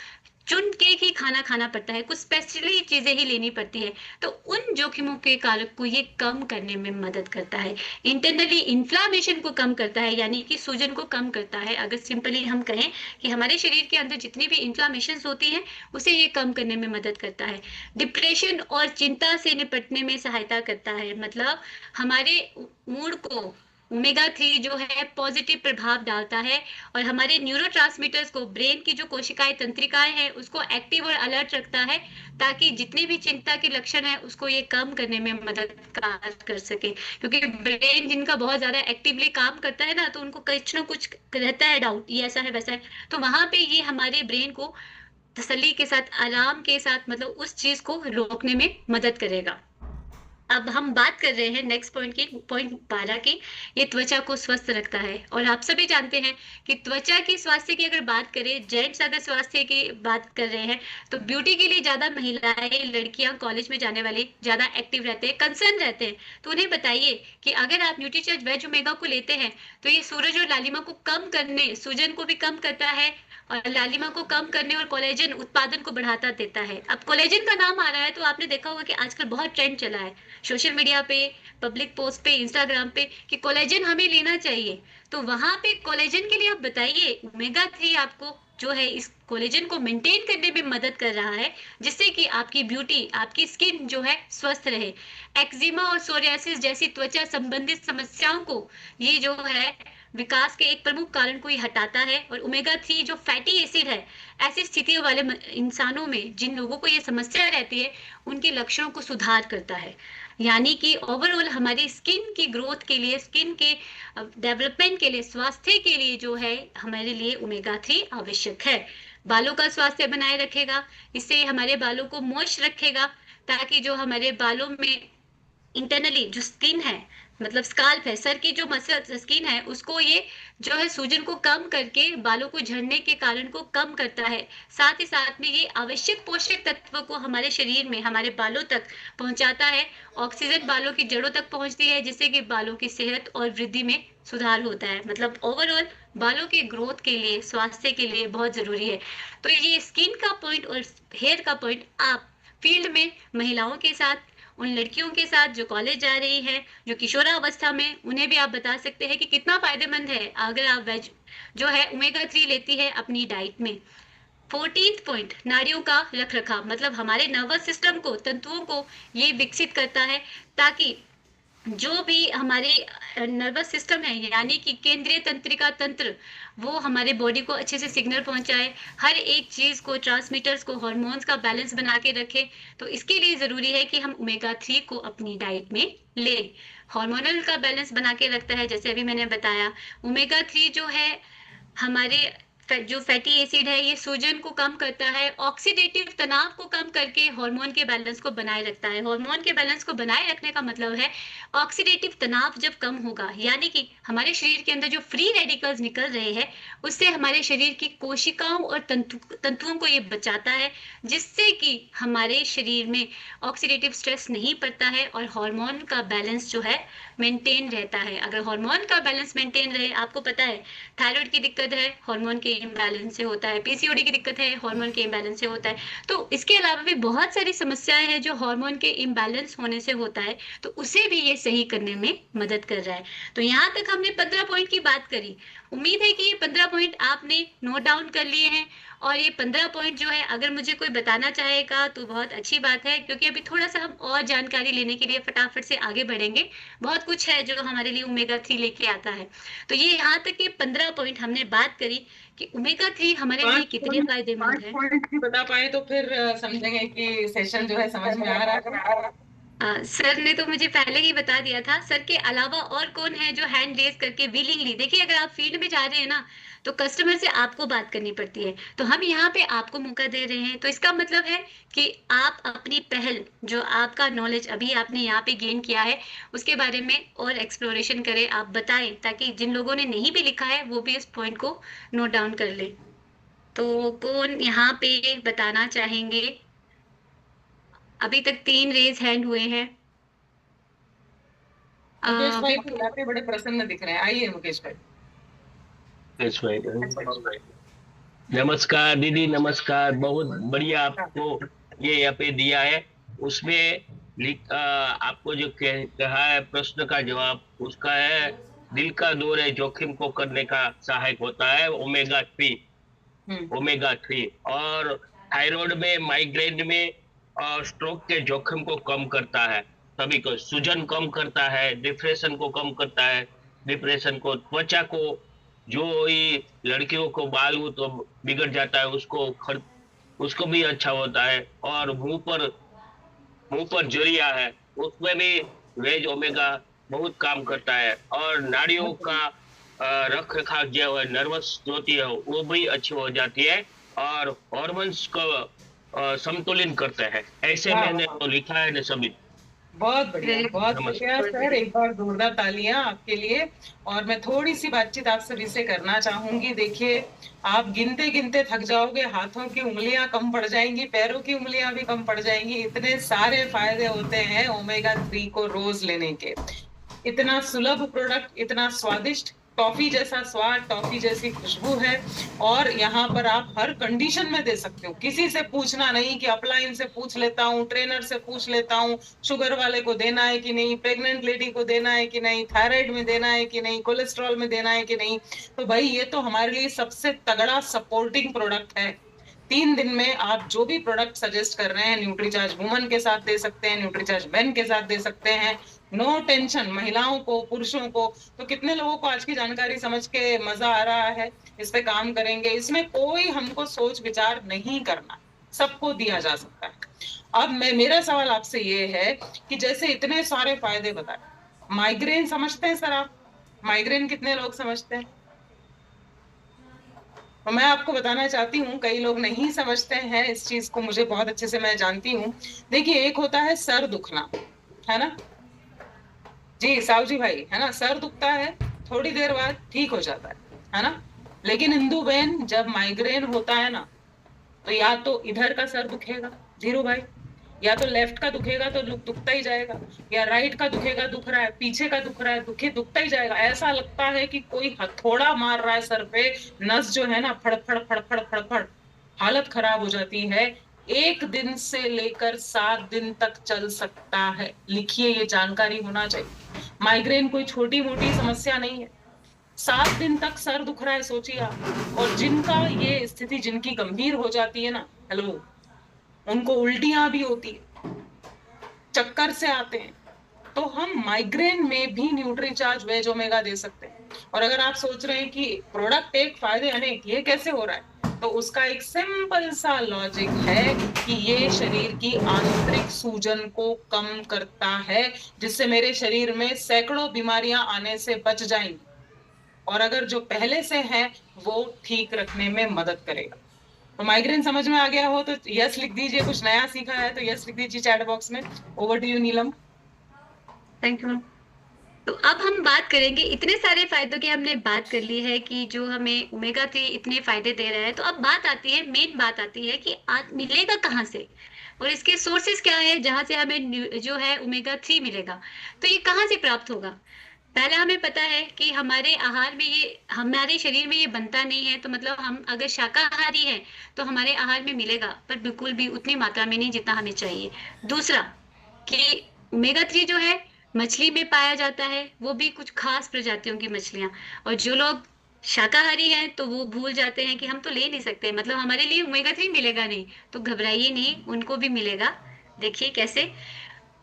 चुन के ही खाना खाना पड़ता है, कुछ स्पेशली चीजें ही लेनी पड़ती है। तो उन जोखिमों के कारक को ये कम करने में मदद करता है। इंटरनली इन्फ्लामेशन को कम करता है, यानी कि सूजन को कम करता है। अगर सिंपली हम कहें कि हमारे शरीर के अंदर जितनी भी इन्फ्लामेशन होती हैं उसे ये कम करने में मदद करता है। डिप्रेशन और चिंता से निपटने में सहायता करता है, मतलब हमारे मूड को ओमेगा 3 जो है पॉजिटिव प्रभाव डालता है और हमारे न्यूरोट्रांसमीटर्स को, ब्रेन की जो कोशिकाएं, तंत्रिकाएं हैं, उसको एक्टिव और अलर्ट रखता है, ताकि जितने भी चिंता के लक्षण है उसको ये कम करने में मदद कर सके। क्योंकि ब्रेन जिनका बहुत ज्यादा एक्टिवली काम करता है ना, तो उनको कुछ ना कुछ रहता है डाउट, ये ऐसा है वैसा है, तो वहां पे ये हमारे ब्रेन को तसल्ली के साथ, आराम के साथ, मतलब उस चीज को रोकने में मदद करेगा। अब हम बात कर रहे हैं नेक्स्ट पॉइंट की, पॉइंट 12 की। ये त्वचा को स्वस्थ रखता है और आप सभी जानते हैं कि त्वचा की स्वास्थ्य की अगर बात करें, जेंट्स अगर स्वास्थ्य की बात कर रहे हैं, तो ब्यूटी के लिए ज्यादा महिलाएं, लड़कियां, कॉलेज में जाने वाले ज्यादा एक्टिव रहते हैं, कंसर्न रहते हैं। तो उन्हें बताइए कि अगर आप न्यूट्रीचार्ज वेज ओमेगा को लेते हैं तो ये सूरज और लालिमा को कम करने, सूजन को भी कम करता है और लालिमा को कम करने और कोलेजन उत्पादन को बढ़ाता देता है। अब कोलेजन का नाम आ रहा है तो आपने देखा होगा कि आजकल बहुत ट्रेंड चला है सोशल मीडिया पे, पब्लिक पोस्ट पे, इंस्टाग्राम पे, कि कोलेजन हमें लेना चाहिए। तो वहां पे कोलेजन के लिए आप बताइए, ओमेगा 3 आपको जो है इस कोलेजन को मेंटेन करने में मदद कर रहा है, जिससे कि आपकी ब्यूटी, आपकी स्किन जो है स्वस्थ रहे। एक्जिमा और सोरियासिस जैसी त्वचा संबंधित समस्याओं को ये जो है विकास के एक प्रमुख कारण को ये हटाता है। और ओमेगा 3 जो फैटी एसिड है, ऐसी स्थितियों वाले इंसानों में जिन लोगों को ये समस्या रहती है, उनके लक्षणों को सुधार करता है। यानी कि ओवरऑल हमारी स्किन की ग्रोथ के लिए, स्किन के डेवलपमेंट के लिए, स्वास्थ्य के लिए जो है हमारे लिए ओमेगा 3 आवश्यक है। बालों का स्वास्थ्य बनाए रखेगा, इससे हमारे बालों को मॉइस्ट रखेगा, ताकि जो हमारे बालों में इंटरनली जो स्किन है, मतलब स्काल्प है, सर की जो मसल स्किन है, उसको ये जो है सूजन को कम करके बालों को झड़ने के कारण को कम करता है। साथ ही साथ में ये आवश्यक पोषक तत्व को हमारे शरीर में, हमारे बालों तक पहुंचाता है। ऑक्सीजन बालों की जड़ों तक पहुंचती है, जिससे कि बालों की सेहत और वृद्धि में सुधार होता है। मतलब ओवरऑल बालों के ग्रोथ के लिए, स्वास्थ्य के लिए बहुत जरूरी है। तो ये स्किन का पॉइंट और हेयर का पॉइंट आप फील्ड में महिलाओं के साथ, उन लड़कियों के साथ जो कॉलेज जा रही हैं, जो किशोरावस्था में, उन्हें भी आप बता सकते हैं कि कितना फायदेमंद है अगर आप वेज जो है ओमेगा 3 लेती है अपनी डाइट में। 14th पॉइंट, नाड़ियों का रख रखाव, मतलब हमारे नर्वस सिस्टम को, तंतुओं को ये विकसित करता है, ताकि जो भी हमारे नर्वस सिस्टम है, यानी कि केंद्रीय तंत्रिका तंत्र, वो हमारे बॉडी को अच्छे से सिग्नल पहुंचाए, हर एक चीज को, ट्रांसमीटर्स को, हार्मोन्स का बैलेंस बना के रखे। तो इसके लिए जरूरी है कि हम ओमेगा 3 को अपनी डाइट में लें। हार्मोनल का बैलेंस बना के रखता है, जैसे अभी मैंने बताया। ओमेगा 3 जो है हमारे जो फैटी एसिड है, ये सूजन को कम करता है, ऑक्सीडेटिव तनाव को कम करके हार्मोन के बैलेंस को बनाए रखता है। हार्मोन के बैलेंस को बनाए रखने का मतलब है ऑक्सीडेटिव तनाव जब कम होगा, यानी कि हमारे शरीर के अंदर जो फ्री रेडिकल्स निकल रहे हैं, उससे हमारे शरीर की कोशिकाओं और तंतुओं को ये बचाता है, जिससे कि हमारे शरीर में ऑक्सीडेटिव स्ट्रेस नहीं पड़ता है और हार्मोन का बैलेंस जो है मेंटेन रहता है। अगर हार्मोन का बैलेंस मेंटेन रहे, आपको पता है थायराइड की दिक्कत है, हार्मोन के इम्बैलेंस से होता है, पीसीओडी की दिक्कत है, हार्मोन के इम्बैलेंस से होता है। तो इसके अलावा भी बहुत सारी समस्याएं हैं जो हार्मोन के इम्बैलेंस होने से होता है, तो उसे भी ये सही करने में मदद कर रहा है। तो यहाँ तक हमने 15 पॉइंट की बात करी। उम्मीद है कि ये 15 पॉइंट आपने नोट डाउन कर लिए हैं, और ये 15 पॉइंट जो है अगर मुझे कोई बताना चाहेगा तो बहुत अच्छी बात है, क्योंकि अभी थोड़ा सा हम और जानकारी लेने के लिए फटाफट से आगे बढ़ेंगे। बहुत कुछ है जो हमारे लिए ओमेगा 3 लेके आता है। तो ये यहाँ तक के 15 पॉइंट हमने बात करी कि ओमेगा 3 हमारे लिए कितने फायदेमंद है। पॉइंट भी बता पाए तो फिर समझेंगे कि सेशन जो है समझ में आ रहा है। सर ने तो मुझे पहले ही बता दिया था। सर के अलावा और कौन है जो हैंड रेज करके विलिंगली, देखिए अगर आप फील्ड में जा रहे हैं ना, तो कस्टमर से आपको बात करनी पड़ती है, तो हम यहाँ पे आपको मौका दे रहे हैं। तो इसका मतलब है कि आप अपनी पहल, जो आपका नॉलेज अभी आपने यहाँ पे गेन किया है, उसके बारे में और एक्सप्लोरेशन करें, आप बताएं, ताकि जिन लोगों ने नहीं भी लिखा है वो भी इस पॉइंट को नोट डाउन कर ले। तो कौन यहाँ पे बताना चाहेंगे? अभी तक 3 रेज हैंड हुए हैं। मुकेश भाई तो यहाँ पे बड़े प्रसन्न दिख रहे हैं। आइए मुकेश भाई। नमस्कार दीदी, नमस्कार। बहुत बढ़िया आपको ये यहाँ पे दिया है। उसमें आपको जो कहा है प्रश्न का जवाब, उसका है दिल का दौरे जोखिम को करने का सहायक होता है ओमेगा 3 और थायराइड में, माइग्रेन में और स्ट्रोक के जोखिम को कम करता है, सभी को सूजन कम करता है, डिप्रेशन को कम करता है, डिप्रेशन को, त्वचा को, जो ये लड़कियों को बाल वो तो बिगड़ जाता है उसको भी अच्छा होता है। और मुंह पर झुर्रियां है, उसमें भी वेज ओमेगा बहुत काम करता है। और नाड़ियों का रख रखाव जो है, नर्वस जो होती है वो भी अच्छी हो जाती है और हॉर्मोन्स को संतुलित करते हैं। ऐसे वाह, मैंने वाह। तो लिखा है ना सभी। बहुत बढ़िया, Very बहुत नमस्ते। बढ़िया सर, एक बार जोरदार तालियां आपके लिए। और मैं थोड़ी सी बातचीत आप सभी से करना चाहूंगी। देखिए, आप गिनते गिनते थक जाओगे, हाथों की उंगलियां कम पड़ जाएंगी, पैरों की उंगलियां भी कम पड़ जाएंगी। इतने सारे फायदे होते हैं ओमेगा 3 को रोज लेने के। इतना सुलभ प्रोडक्ट, इतना स्वादिष्ट, टॉफी जैसा स्वाद, टॉफी जैसी खुशबू है। और यहाँ पर आप हर कंडीशन में दे सकते हो, किसी से पूछना नहीं कि अपलाइन से पूछ लेता हूँ, ट्रेनर से पूछ लेता हूँ, शुगर वाले को देना है कि नहीं, प्रेग्नेंट लेडी को देना है कि नहीं, थायराइड में देना है कि नहीं, कोलेस्ट्रॉल में देना है कि नहीं। तो भाई ये तो हमारे लिए सबसे तगड़ा सपोर्टिंग प्रोडक्ट है। 3 दिन में आप जो भी प्रोडक्ट सजेस्ट कर रहे हैं, न्यूट्रीचार्ज वुमन के साथ दे सकते हैं, न्यूट्रीचार्ज मेन के साथ दे सकते हैं। नो टेंशन, महिलाओं को, पुरुषों को। तो कितने लोगों को आज की जानकारी समझ के मजा आ रहा है, इस पे काम करेंगे। इसमें कोई हमको सोच विचार नहीं करना, सबको दिया जा सकता है। अब मेरा सवाल आपसे ये है कि जैसे इतने सारे फायदे बताए, माइग्रेन समझते हैं सर आप? माइग्रेन कितने लोग समझते हैं? और मैं आपको बताना चाहती हूँ, कई लोग नहीं समझते हैं इस चीज को, मुझे बहुत अच्छे से मैं जानती हूँ। देखिए, एक होता है सर दुखना, है ना जी साहु जी भाई, है ना? सर दुखता है, थोड़ी देर बाद ठीक हो जाता है ना? लेकिन इंदु बहन, जब माइग्रेन होता है ना, तो या तो इधर का सर दुखेगा, धीरू भाई, या तो लेफ्ट का दुखेगा तो दुखता ही जाएगा, या राइट का दुखेगा, दुख रहा है, पीछे का दुख रहा है, दुखता ही जाएगा। ऐसा लगता है कि कोई हथौड़ा मार रहा है सर पे, नस जो है ना फड़ फड़ फड़ फड़ फड़ फड़, हालत खराब हो जाती है। 1 दिन से लेकर 7 दिन तक चल सकता है। लिखिए, ये जानकारी होना चाहिए। माइग्रेन कोई छोटी मोटी समस्या नहीं है। 7 दिन तक सर दुख रहा है, सोचिए आप। और जिनका ये स्थिति, जिनकी गंभीर हो जाती है ना, हेलो, उनको उल्टियां भी होती है, चक्कर से आते हैं। तो हम माइग्रेन में भी न्यूट्रीचार्ज वेज ओमेगा दे सकते हैं। और अगर आप सोच रहे हैं कि प्रोडक्ट एक फायदे अनेक, ये कैसे हो रहा है, तो उसका एक सिंपल सा लॉजिक है कि ये शरीर की आंतरिक सूजन को कम करता है, जिससे मेरे शरीर में सैकड़ों बीमारियां आने से बच जाएंगी। और अगर जो पहले से है वो ठीक रखने में मदद करेगा। तो माइग्रेन समझ में आ गया हो तो यस लिख दीजिए, कुछ नया सीखा है तो यस लिख दीजिए चैट बॉक्स में। Over to you Neelam. Thank you. तो अब हम बात करेंगे, इतने सारे फायदों की हमने बात कर ली है कि जो हमें ओमेगा 3 इतने फायदे दे रहा है। तो अब बात आती है, मेन बात आती है कि मिलेगा कहाँ से और इसके सोर्सेस क्या है जहां से हमें जो है ओमेगा 3 मिलेगा। तो ये कहाँ से प्राप्त होगा? पहला हमें पता है कि हमारे आहार में ये, हमारे शरीर में ये बनता नहीं है। तो मतलब हम अगर शाकाहारी हैं तो हमारे आहार में मिलेगा, पर बिल्कुल भी उतनी मात्रा में नहीं जितना हमें चाहिए। दूसरा कि ओमेगा 3 जो है मछली में पाया जाता है, वो भी कुछ खास प्रजातियों की मछलियां। और जो लोग शाकाहारी हैं तो वो भूल जाते हैं कि हम तो ले नहीं सकते, मतलब हमारे लिए ओमेगा 3 मिलेगा नहीं। तो घबराइए नहीं, उनको भी मिलेगा। देखिए कैसे।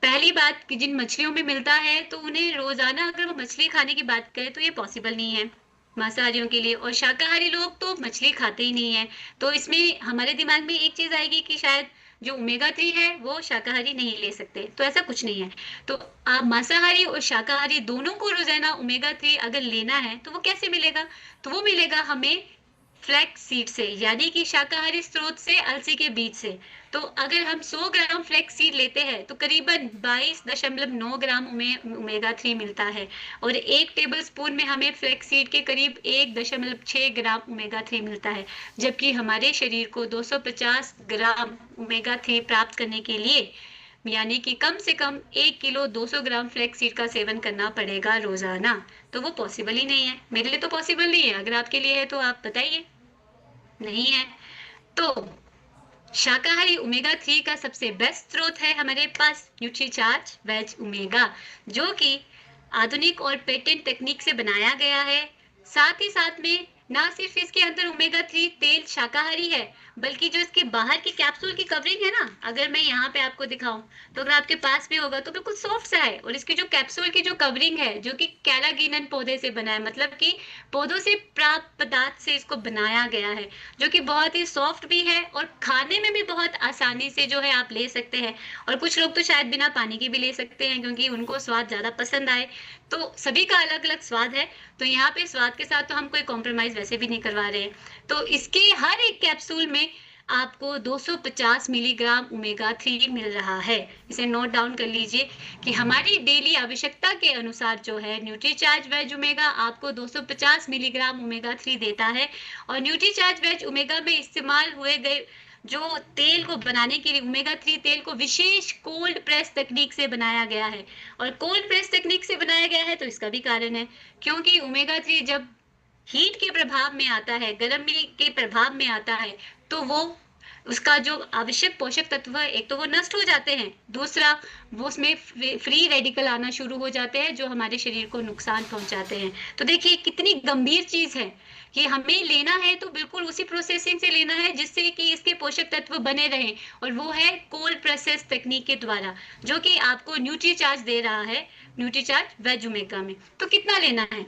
पहली बात कि जिन मछलियों में मिलता है तो उन्हें रोजाना अगर वो मछली खाने की बात करें तो ये पॉसिबल नहीं है मांसाहारियों के लिए। और शाकाहारी लोग तो मछली खाते ही नहीं है। तो इसमें हमारे दिमाग में एक चीज आएगी कि शायद जो ओमेगा 3 है वो शाकाहारी नहीं ले सकते, तो ऐसा कुछ नहीं है। तो आप मांसाहारी और शाकाहारी दोनों को रोजाना ओमेगा 3 अगर लेना है तो वो कैसे मिलेगा? तो वो मिलेगा हमें फ्लैक्स सीड से, यानी कि शाकाहारी स्रोत से, अलसी के बीज से। तो अगर हम 100 ग्राम फ्लैक्स सीड लेते हैं तो करीबन 22.9 ग्राम ओमेगा 3 मिलता है। और 1 टेबल स्पून में हमें फ्लैक्स सीड के करीब 1.6 ग्राम ओमेगा 3 मिलता है। जबकि हमारे शरीर को 250 ग्राम ओमेगा 3 प्राप्त करने के लिए, यानी कि कम से कम 1 किलो 200 ग्राम फ्लैक्स सीड का सेवन करना पड़ेगा रोजाना। तो वो पॉसिबल ही नहीं है। मेरे लिए तो पॉसिबल नहीं है, अगर आपके लिए है तो आप बताइए। नहीं है। तो शाकाहारी ओमेगा 3 का सबसे बेस्ट स्रोत है हमारे पास न्यूट्रीचार्ज वेज ओमेगा, जो कि आधुनिक और पेटेंट तकनीक से बनाया गया है। साथ ही साथ में ना सिर्फ इसके अंदर ओमेगा 3 तेल शाकाहारी है, बल्कि जो इसके बाहर की कैप्सूल की कवरिंग है ना, अगर मैं यहाँ पे आपको दिखाऊं तो अगर आपके पास भी होगा तो बिल्कुल सॉफ्ट सा है। और इसकी जो कैप्सूल की जो कवरिंग है जो कि कैरागिनन पौधे से बना है, मतलब कि पौधों से प्राप्त पदार्थ से इसको बनाया गया है, जो कि बहुत ही सॉफ्ट भी है और खाने में भी बहुत आसानी से जो है आप ले सकते हैं। और कुछ लोग तो शायद बिना पानी के भी ले सकते हैं क्योंकि उनको स्वाद ज्यादा पसंद आए। तो सभी का अलग अलग स्वाद है, तो यहाँ पे स्वाद के साथ तो हम कोई कॉम्प्रोमाइज वैसे भी नहीं करवा रहे हैं। तो इसके हर एक कैप्सूल में आपको 250 मिलीग्राम ओमेगा 3 मिल रहा है। इसे नोट डाउन कर लीजिए कि हमारी डेली आवश्यकता के अनुसार जो है न्यूट्रीचार्ज वेज ओमेगा आपको 250 मिलीग्राम ओमेगा 3 देता है। और न्यूट्रीचार्ज वेज ओमेगा में इस्तेमाल हुए गए जो तेल को बनाने के लिए ओमेगा 3 तेल को विशेष कोल्ड प्रेस तकनीक से बनाया गया है। और कोल्ड प्रेस तकनीक से बनाया गया है तो इसका भी कारण है, क्योंकि ओमेगा 3 जब हीट के प्रभाव में आता है, गर्मी के प्रभाव में आता है, तो वो उसका जो आवश्यक पोषक तत्व है एक तो वो नष्ट हो जाते हैं, दूसरा वो उसमें फ्री रेडिकल आना शुरू हो जाते हैं जो हमारे शरीर को नुकसान पहुंचाते हैं। तो देखिए कितनी गंभीर चीज है कि हमें लेना है तो बिल्कुल उसी प्रोसेसिंग से लेना है जिससे कि इसके पोषक तत्व बने रहें, और वो है कोल्ड प्रोसेस तकनीक के द्वारा, जो कि आपको न्यूट्रीचार्ज दे रहा है न्यूट्रीचार्ज वेज ओमेगा में। तो कितना लेना है?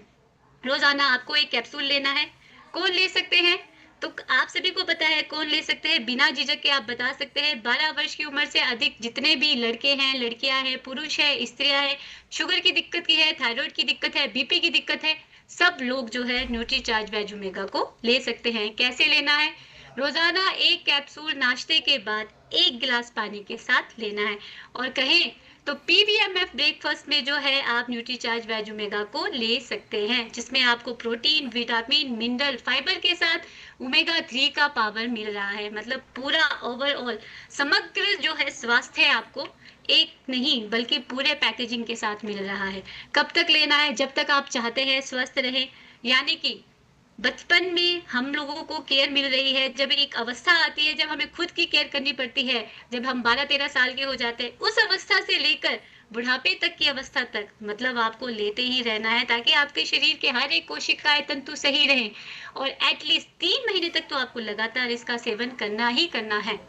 रोजाना आपको एक कैप्सूल लेना है। कौन ले सकते हैं? तो आप सभी को पता है कौन ले सकते हैं, बिना झिझक के आप बता सकते हैं। 12 वर्ष की उम्र से अधिक जितने भी लड़के हैं, लड़कियां हैं, पुरुष है, स्त्रियां हैं, शुगर की दिक्कत की है, थायराइड की दिक्कत है, बीपी की दिक्कत है, सब लोग जो है न्यूट्रीचार्ज वेज ओमेगा को ले सकते हैं। कैसे लेना है? रोजाना एक कैप्सूल नाश्ते के बाद 1 गिलास पानी के साथ लेना है। और कहें तो PBMF ब्रेकफास्ट में जो है आप न्यूट्रीचार्ज वेज ओमेगा को ले सकते हैं, जिसमें आपको प्रोटीन, विटामिन, मिनरल, फाइबर के साथ ओमेगा 3 का पावर मिल रहा है। मतलब पूरा ओवरऑल समग्र जो है स्वास्थ्य आपको एक नहीं बल्कि पूरे पैकेजिंग के साथ मिल रहा है। कब तक लेना है? जब तक आप चाहते हैं स्वस्थ रहें, यानी कि बचपन में हम लोगों को केयर मिल रही है, जब एक अवस्था आती है जब हमें खुद की केयर करनी पड़ती है, जब हम 12-13 साल के हो जाते हैं, उस अवस्था से लेकर बुढ़ापे तक की अवस्था तक मतलब आपको लेते ही रहना है, ताकि आपके शरीर के हर एक कोशिकाएं तंतु सही रहें। और एटलीस्ट 3 महीने तक तो आपको लगातार इसका सेवन करना ही करना है।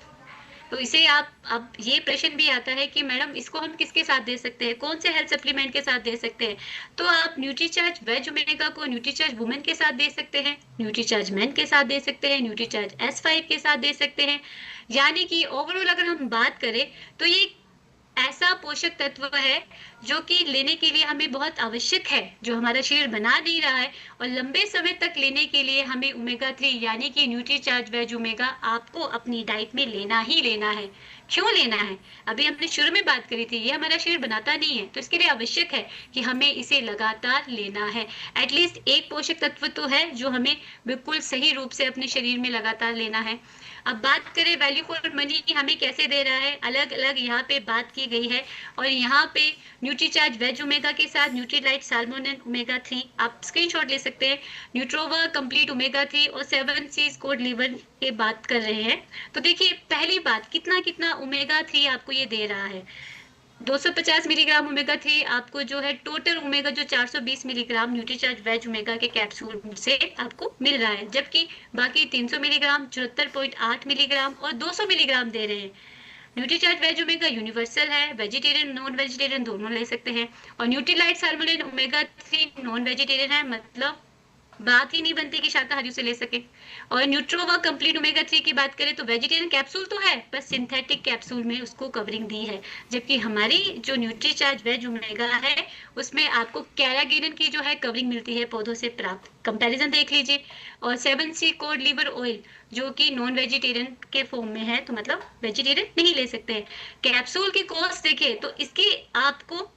तो इसे आप, अब ये प्रश्न भी आता है कि मैडम इसको हम किसके साथ दे सकते हैं, कौन से हेल्थ सप्लीमेंट के साथ दे सकते हैं? तो आप न्यूट्रीचार्ज वेज ओमेगा को न्यूट्रीचार्ज वुमेन के साथ दे सकते हैं, न्यूट्रीचार्ज मेन के साथ दे सकते हैं, न्यूट्रीचार्ज S5 के साथ दे सकते हैं। यानी कि ओवरऑल अगर हम बात करें तो ये ऐसा पोषक तत्व है जो कि लेने के लिए हमें बहुत आवश्यक है, जो हमारा शरीर बना नहीं रहा है, और लंबे समय तक लेने के लिए हमें ओमेगा 3 यानी कि न्यूट्रीचार्ज वेज ओमेगा आपको अपनी डाइट में लेना ही लेना है। क्यों लेना है? अभी हमने शुरू में बात करी थी, ये हमारा शरीर बनाता नहीं है, तो इसके लिए आवश्यक है कि हमें इसे लगातार लेना है। एटलीस्ट एक पोषक तत्व तो है जो हमें बिल्कुल सही रूप से अपने शरीर में लगातार लेना है। अब बात करें वैल्यू फॉर मनी की हमें कैसे दे रहा है, अलग अलग यहाँ पे बात की गई है। और यहाँ पे न्यूट्रीचार्ज वेज ओमेगा के साथ न्यूट्रीलाइट साल्मोनेल ओमेगा 3 आप स्क्रीनशॉट ले सकते हैं, न्यूट्रोवा कंप्लीट ओमेगा 3 और 7 सीज कोड लिवर के बात कर रहे हैं। तो देखिए पहली बात, कितना कितना ओमेगा 3 आपको ये दे रहा है। 250 मिलीग्राम ओमेगा 3 आपको जो है टोटल ओमेगा जो 420 मिलीग्राम न्यूट्रीचार्ज वेज ओमेगा के कैप्सूल से आपको मिल रहा है, जबकि बाकी 300 मिलीग्राम, 74.8 मिलीग्राम और 200 मिलीग्राम दे रहे हैं। न्यूट्रीचार्ज वेज ओमेगा यूनिवर्सल है, वेजिटेरियन नॉन वेजिटेरियन दोनों ले सकते हैं। और न्यूट्रीलाइट साल्मोनेल ओमेगा 3 नॉन वेजिटेरियन है, मतलब बात ही नहीं बनती कि शाकाहारी से ले सके। और न्यूट्रोवा कंप्लीट ओमेगा 3 की बात करें तो वेजिटेरियन कैप्सूल तो है, बस सिंथेटिक कैप्सूल में उसको कवरिंग दी है, जबकि हमारी जो न्यूट्रीचार्ज वेज ओमेगा है उसमें आपको कैरागिनन की जो है कवरिंग मिलती है पौधों से प्राप्त। कंपैरिजन देख लीजिए। और 7C कोड लिवर ऑयल जो कि नॉन वेजिटेरियन के फॉर्म में है, तो मतलब वेजिटेरियन नहीं ले सकते हैं। कैप्सूल की कॉस्ट देखिए तो इसकी आपको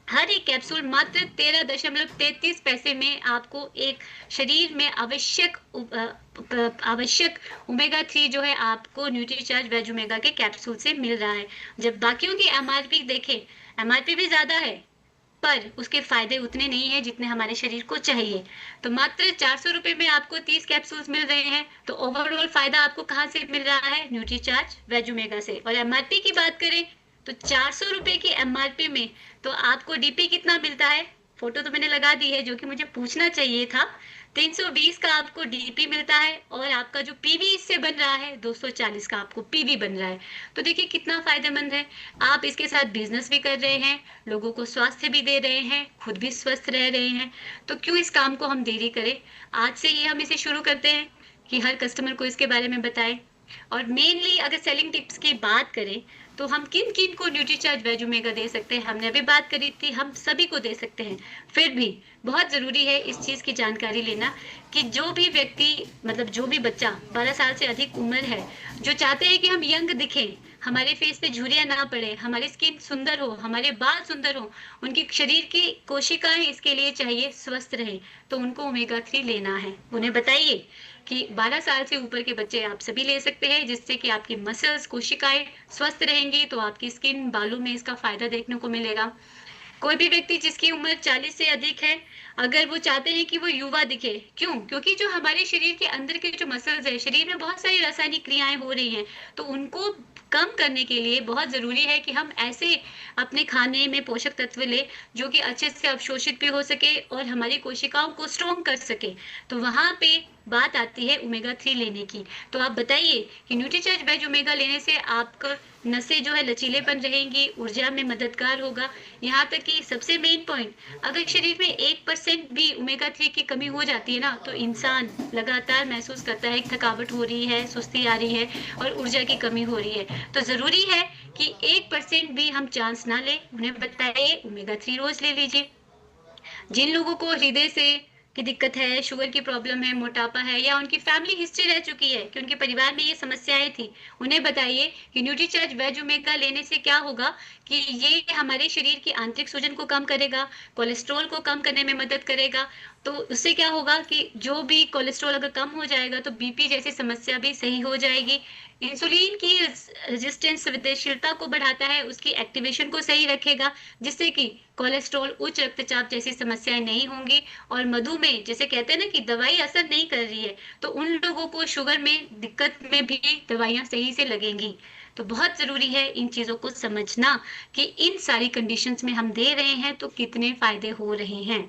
हर एक कैप्सूल मात्र 13.33 पैसे में आपको एक शरीर में आवश्यक ओमेगा 3 जो है आपको न्यूट्रीचार्ज वेज ओमेगा के कैप्सूल से मिल रहा है। जब बाकियों की MRP देखें, MRP भी ज्यादा है पर उसके फायदे उतने नहीं है जितने हमारे शरीर को चाहिए। तो मात्र 400 रुपए में आपको 30 कैप्सूल्स मिल रहे हैं। तो ओवरऑल फायदा आपको कहाँ से मिल रहा है? न्यूट्रीचार्ज वेज ओमेगा से। और MRP की बात करें तो 400 रुपए की MRP में तो आपको DP कितना मिलता है? फोटो तो मैंने लगा दी है, जो कि मुझे पूछना चाहिए था। 320 का आपको डीपी मिलता है और आपका जो पीवी इससे बन रहा है 240 का आपको पीवी बन रहा है। तो देखिए कितना फायदेमंद है। आप इसके साथ बिजनेस भी कर रहे हैं, लोगों को स्वास्थ्य भी दे रहे हैं, खुद भी स्वस्थ रह रहे हैं। तो क्यों इस काम को हम देरी करें। आज से ही हम इसे शुरू करते हैं कि हर कस्टमर को इसके बारे में बताएं। और मेनली अगर सेलिंग टिप्स की बात करें तो हम किन किन को न्यूट्रीचार्ज वेज ओमेगा दे सकते हैं, हमने अभी बात करी थी, हम सभी को दे सकते हैं। फिर भी बहुत जरूरी है इस चीज की जानकारी लेना कि जो भी व्यक्ति मतलब जो भी बच्चा 12 साल से अधिक उम्र है, जो चाहते हैं कि हम यंग दिखें, हमारे फेस पे झुर्रियां ना पड़े, हमारी स्किन सुंदर हो, हमारे बाल सुंदर हो, उनकी शरीर की कोशिकाएं इसके लिए चाहिए स्वस्थ रहे, तो उनको ओमेगा 3 लेना है। उन्हें बताइए कि 12 साल से ऊपर के बच्चे आप सभी ले सकते हैं, जिससे कि आपकी मसल्स कोशिकाएं स्वस्थ रहेंगी, तो आपकी स्किन बालों में इसका फायदा देखने को मिलेगा। कोई भी व्यक्ति जिसकी उम्र 40 से अधिक है, अगर वो चाहते हैं कि वो युवा दिखे, क्यों? क्योंकि जो हमारे शरीर के अंदर के जो मसल्स है, शरीर में बहुत सारी रासायनिक क्रियाएं हो रही हैं, तो उनको कम करने के लिए बहुत जरूरी है कि हम ऐसे अपने खाने में पोषक तत्व ले जो कि अच्छे से अवशोषित भी हो सके और हमारी कोशिकाओं को स्ट्रॉन्ग कर सके। तो वहां पे बात आती है ओमेगा 3 लेने की। तो आप बताइए कि न्यूट्रीचार्ज वेज ओमेगा लेने से आपका नसें जो है लचीलेपन रहेंगी, ऊर्जा में मददगार होगा। यहाँ तक कि सबसे मेन पॉइंट, अगर शरीर में 1% भी ओमेगा 3 की कमी हो जाती है ना, तो इंसान लगातार महसूस करता है थकावट हो रही है, सुस्ती आ रही है और ऊर्जा की कमी हो रही है। तो जरूरी है कि 1% भी हम चांस ना ले। उन्हें बताइए ओमेगा 3 रोज ले लीजिए। जिन लोगों को हृदय से की दिक्कत है, शुगर की प्रॉब्लम है, मोटापा है, या उनकी फैमिली हिस्ट्री रह चुकी है कि उनके परिवार में ये समस्याएं थी, उन्हें बताइए कि न्यूट्रीचार्ज वेज ओमेगा लेने से क्या होगा कि ये हमारे शरीर की आंतरिक सूजन को कम करेगा, कोलेस्ट्रॉल को कम करने में मदद करेगा। तो उससे क्या होगा कि जो भी कोलेस्ट्रॉल अगर कम हो जाएगा तो बीपी जैसी समस्या भी सही हो जाएगी। इंसुलिन की रेजिस्टेंस संवेदनशीलता को बढ़ाता है, उसकी एक्टिवेशन को सही रखेगा, जिससे कि कोलेस्ट्रॉल, उच्च रक्तचाप जैसी समस्याएं नहीं होंगी। और मधुमेह, जैसे कहते हैं ना कि दवाई असर नहीं कर रही है, तो उन लोगों को शुगर में दिक्कत में भी दवाइयां सही से लगेंगी। तो बहुत जरूरी है इन चीजों को समझना कि इन सारी कंडीशंस में हम दे रहे हैं तो कितने फायदे हो रहे हैं।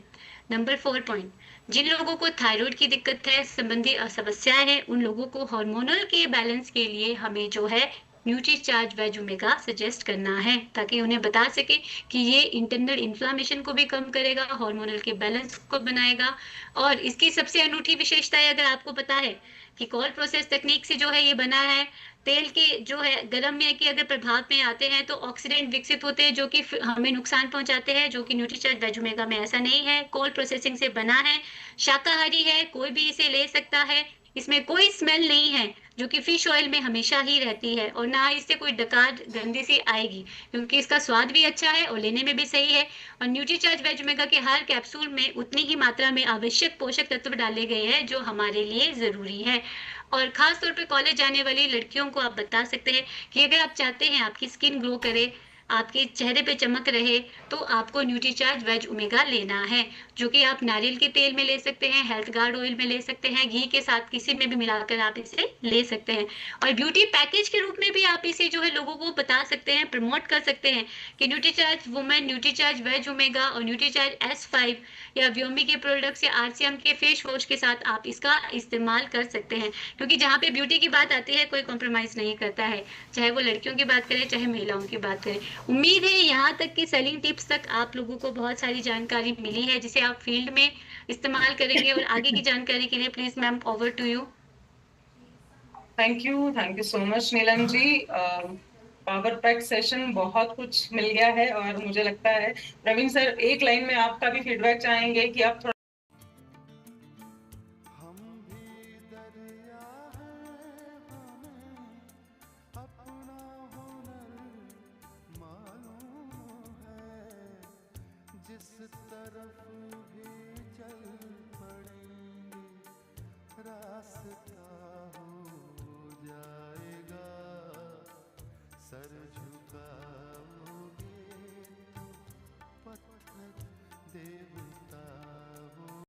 नंबर 4 पॉइंट, जिन लोगों को थायराइड की दिक्कत है, संबंधी समस्याएं हैं, उन लोगों को हार्मोनल के बैलेंस के लिए हमें जो है न्यूट्रीचार्ज वेज ओमेगा सजेस्ट करना है, ताकि उन्हें बता सके कि ये इंटरनल इन्फ्लामेशन को भी कम करेगा, हार्मोनल के बैलेंस को बनाएगा। और इसकी सबसे अनूठी विशेषता है, अगर आपको पता है कि कोल्ड प्रोसेस तकनीक से जो है ये बना है, तेल के जो है गर्म में के अगर प्रभाव में आते हैं तो ऑक्सीडेंट विकसित होते हैं जो कि हमें नुकसान पहुंचाते हैं, जो कि न्यूट्रीचार्ज वेज ओमेगा में ऐसा नहीं है। कोल्ड प्रोसेसिंग से बना है, शाकाहारी है, कोई भी इसे ले सकता है, इसमें कोई स्मेल नहीं है जो कि फिश ऑयल में हमेशा ही रहती है, और ना इससे कोई डकार गंदी सी आएगी, क्योंकि इसका स्वाद भी अच्छा है और लेने में भी सही है। और न्यूट्रीचार्ज वेज ओमेगा के हर कैप्सूल में उतनी ही मात्रा में आवश्यक पोषक तत्व डाले गए हैं जो हमारे लिए जरूरी है। और खास तौर पे कॉलेज जाने वाली लड़कियों को आप बता सकते हैं कि अगर आप चाहते हैं आपकी स्किन ग्लो करे, आपके चेहरे पे चमक रहे, तो आपको न्यूट्रीचार्ज वेज ओमेगा लेना है, जो कि आप नारियल के तेल में ले सकते हैं, हेल्थ गार्ड ऑयल में ले सकते हैं, घी के साथ किसी में भी मिलाकर आप इसे ले सकते हैं। और ब्यूटी पैकेज के रूप में भी आप इसे जो है लोगों को बता सकते हैं, प्रमोट कर सकते हैं कि Nutricharge women, Nutricharge veg omega और न्यूट्रीचार्ज S5 या व्योमी के प्रोडक्ट्स या RCM के फेस वॉश के साथ आप इसका इस्तेमाल कर सकते हैं। क्योंकि जहाँ पे ब्यूटी की बात आती है कोई कॉम्प्रोमाइज नहीं करता है, चाहे वो लड़कियों की बात करें चाहे महिलाओं की बात करें। उम्मीद है यहाँ तक कि सेलिंग टिप्स तक आप लोगों को बहुत सारी जानकारी मिली है, जिसे आप फील्ड में इस्तेमाल करेंगे। और आगे की जानकारी के लिए please ma'am, over to you. Thank you so much Neelam ji. Power pack session बहुत कुछ मिल गया है और मुझे लगता है प्रवीण सर एक लाइन में आपका भी फीडबैक चाहेंगे कि आप थोड़ा हम भी दरिया हैं, हमें अपना हुनर मालूम है, जिस तरफ भी चल पड़ेंगे रास्ता हो जाएगा, सर झुका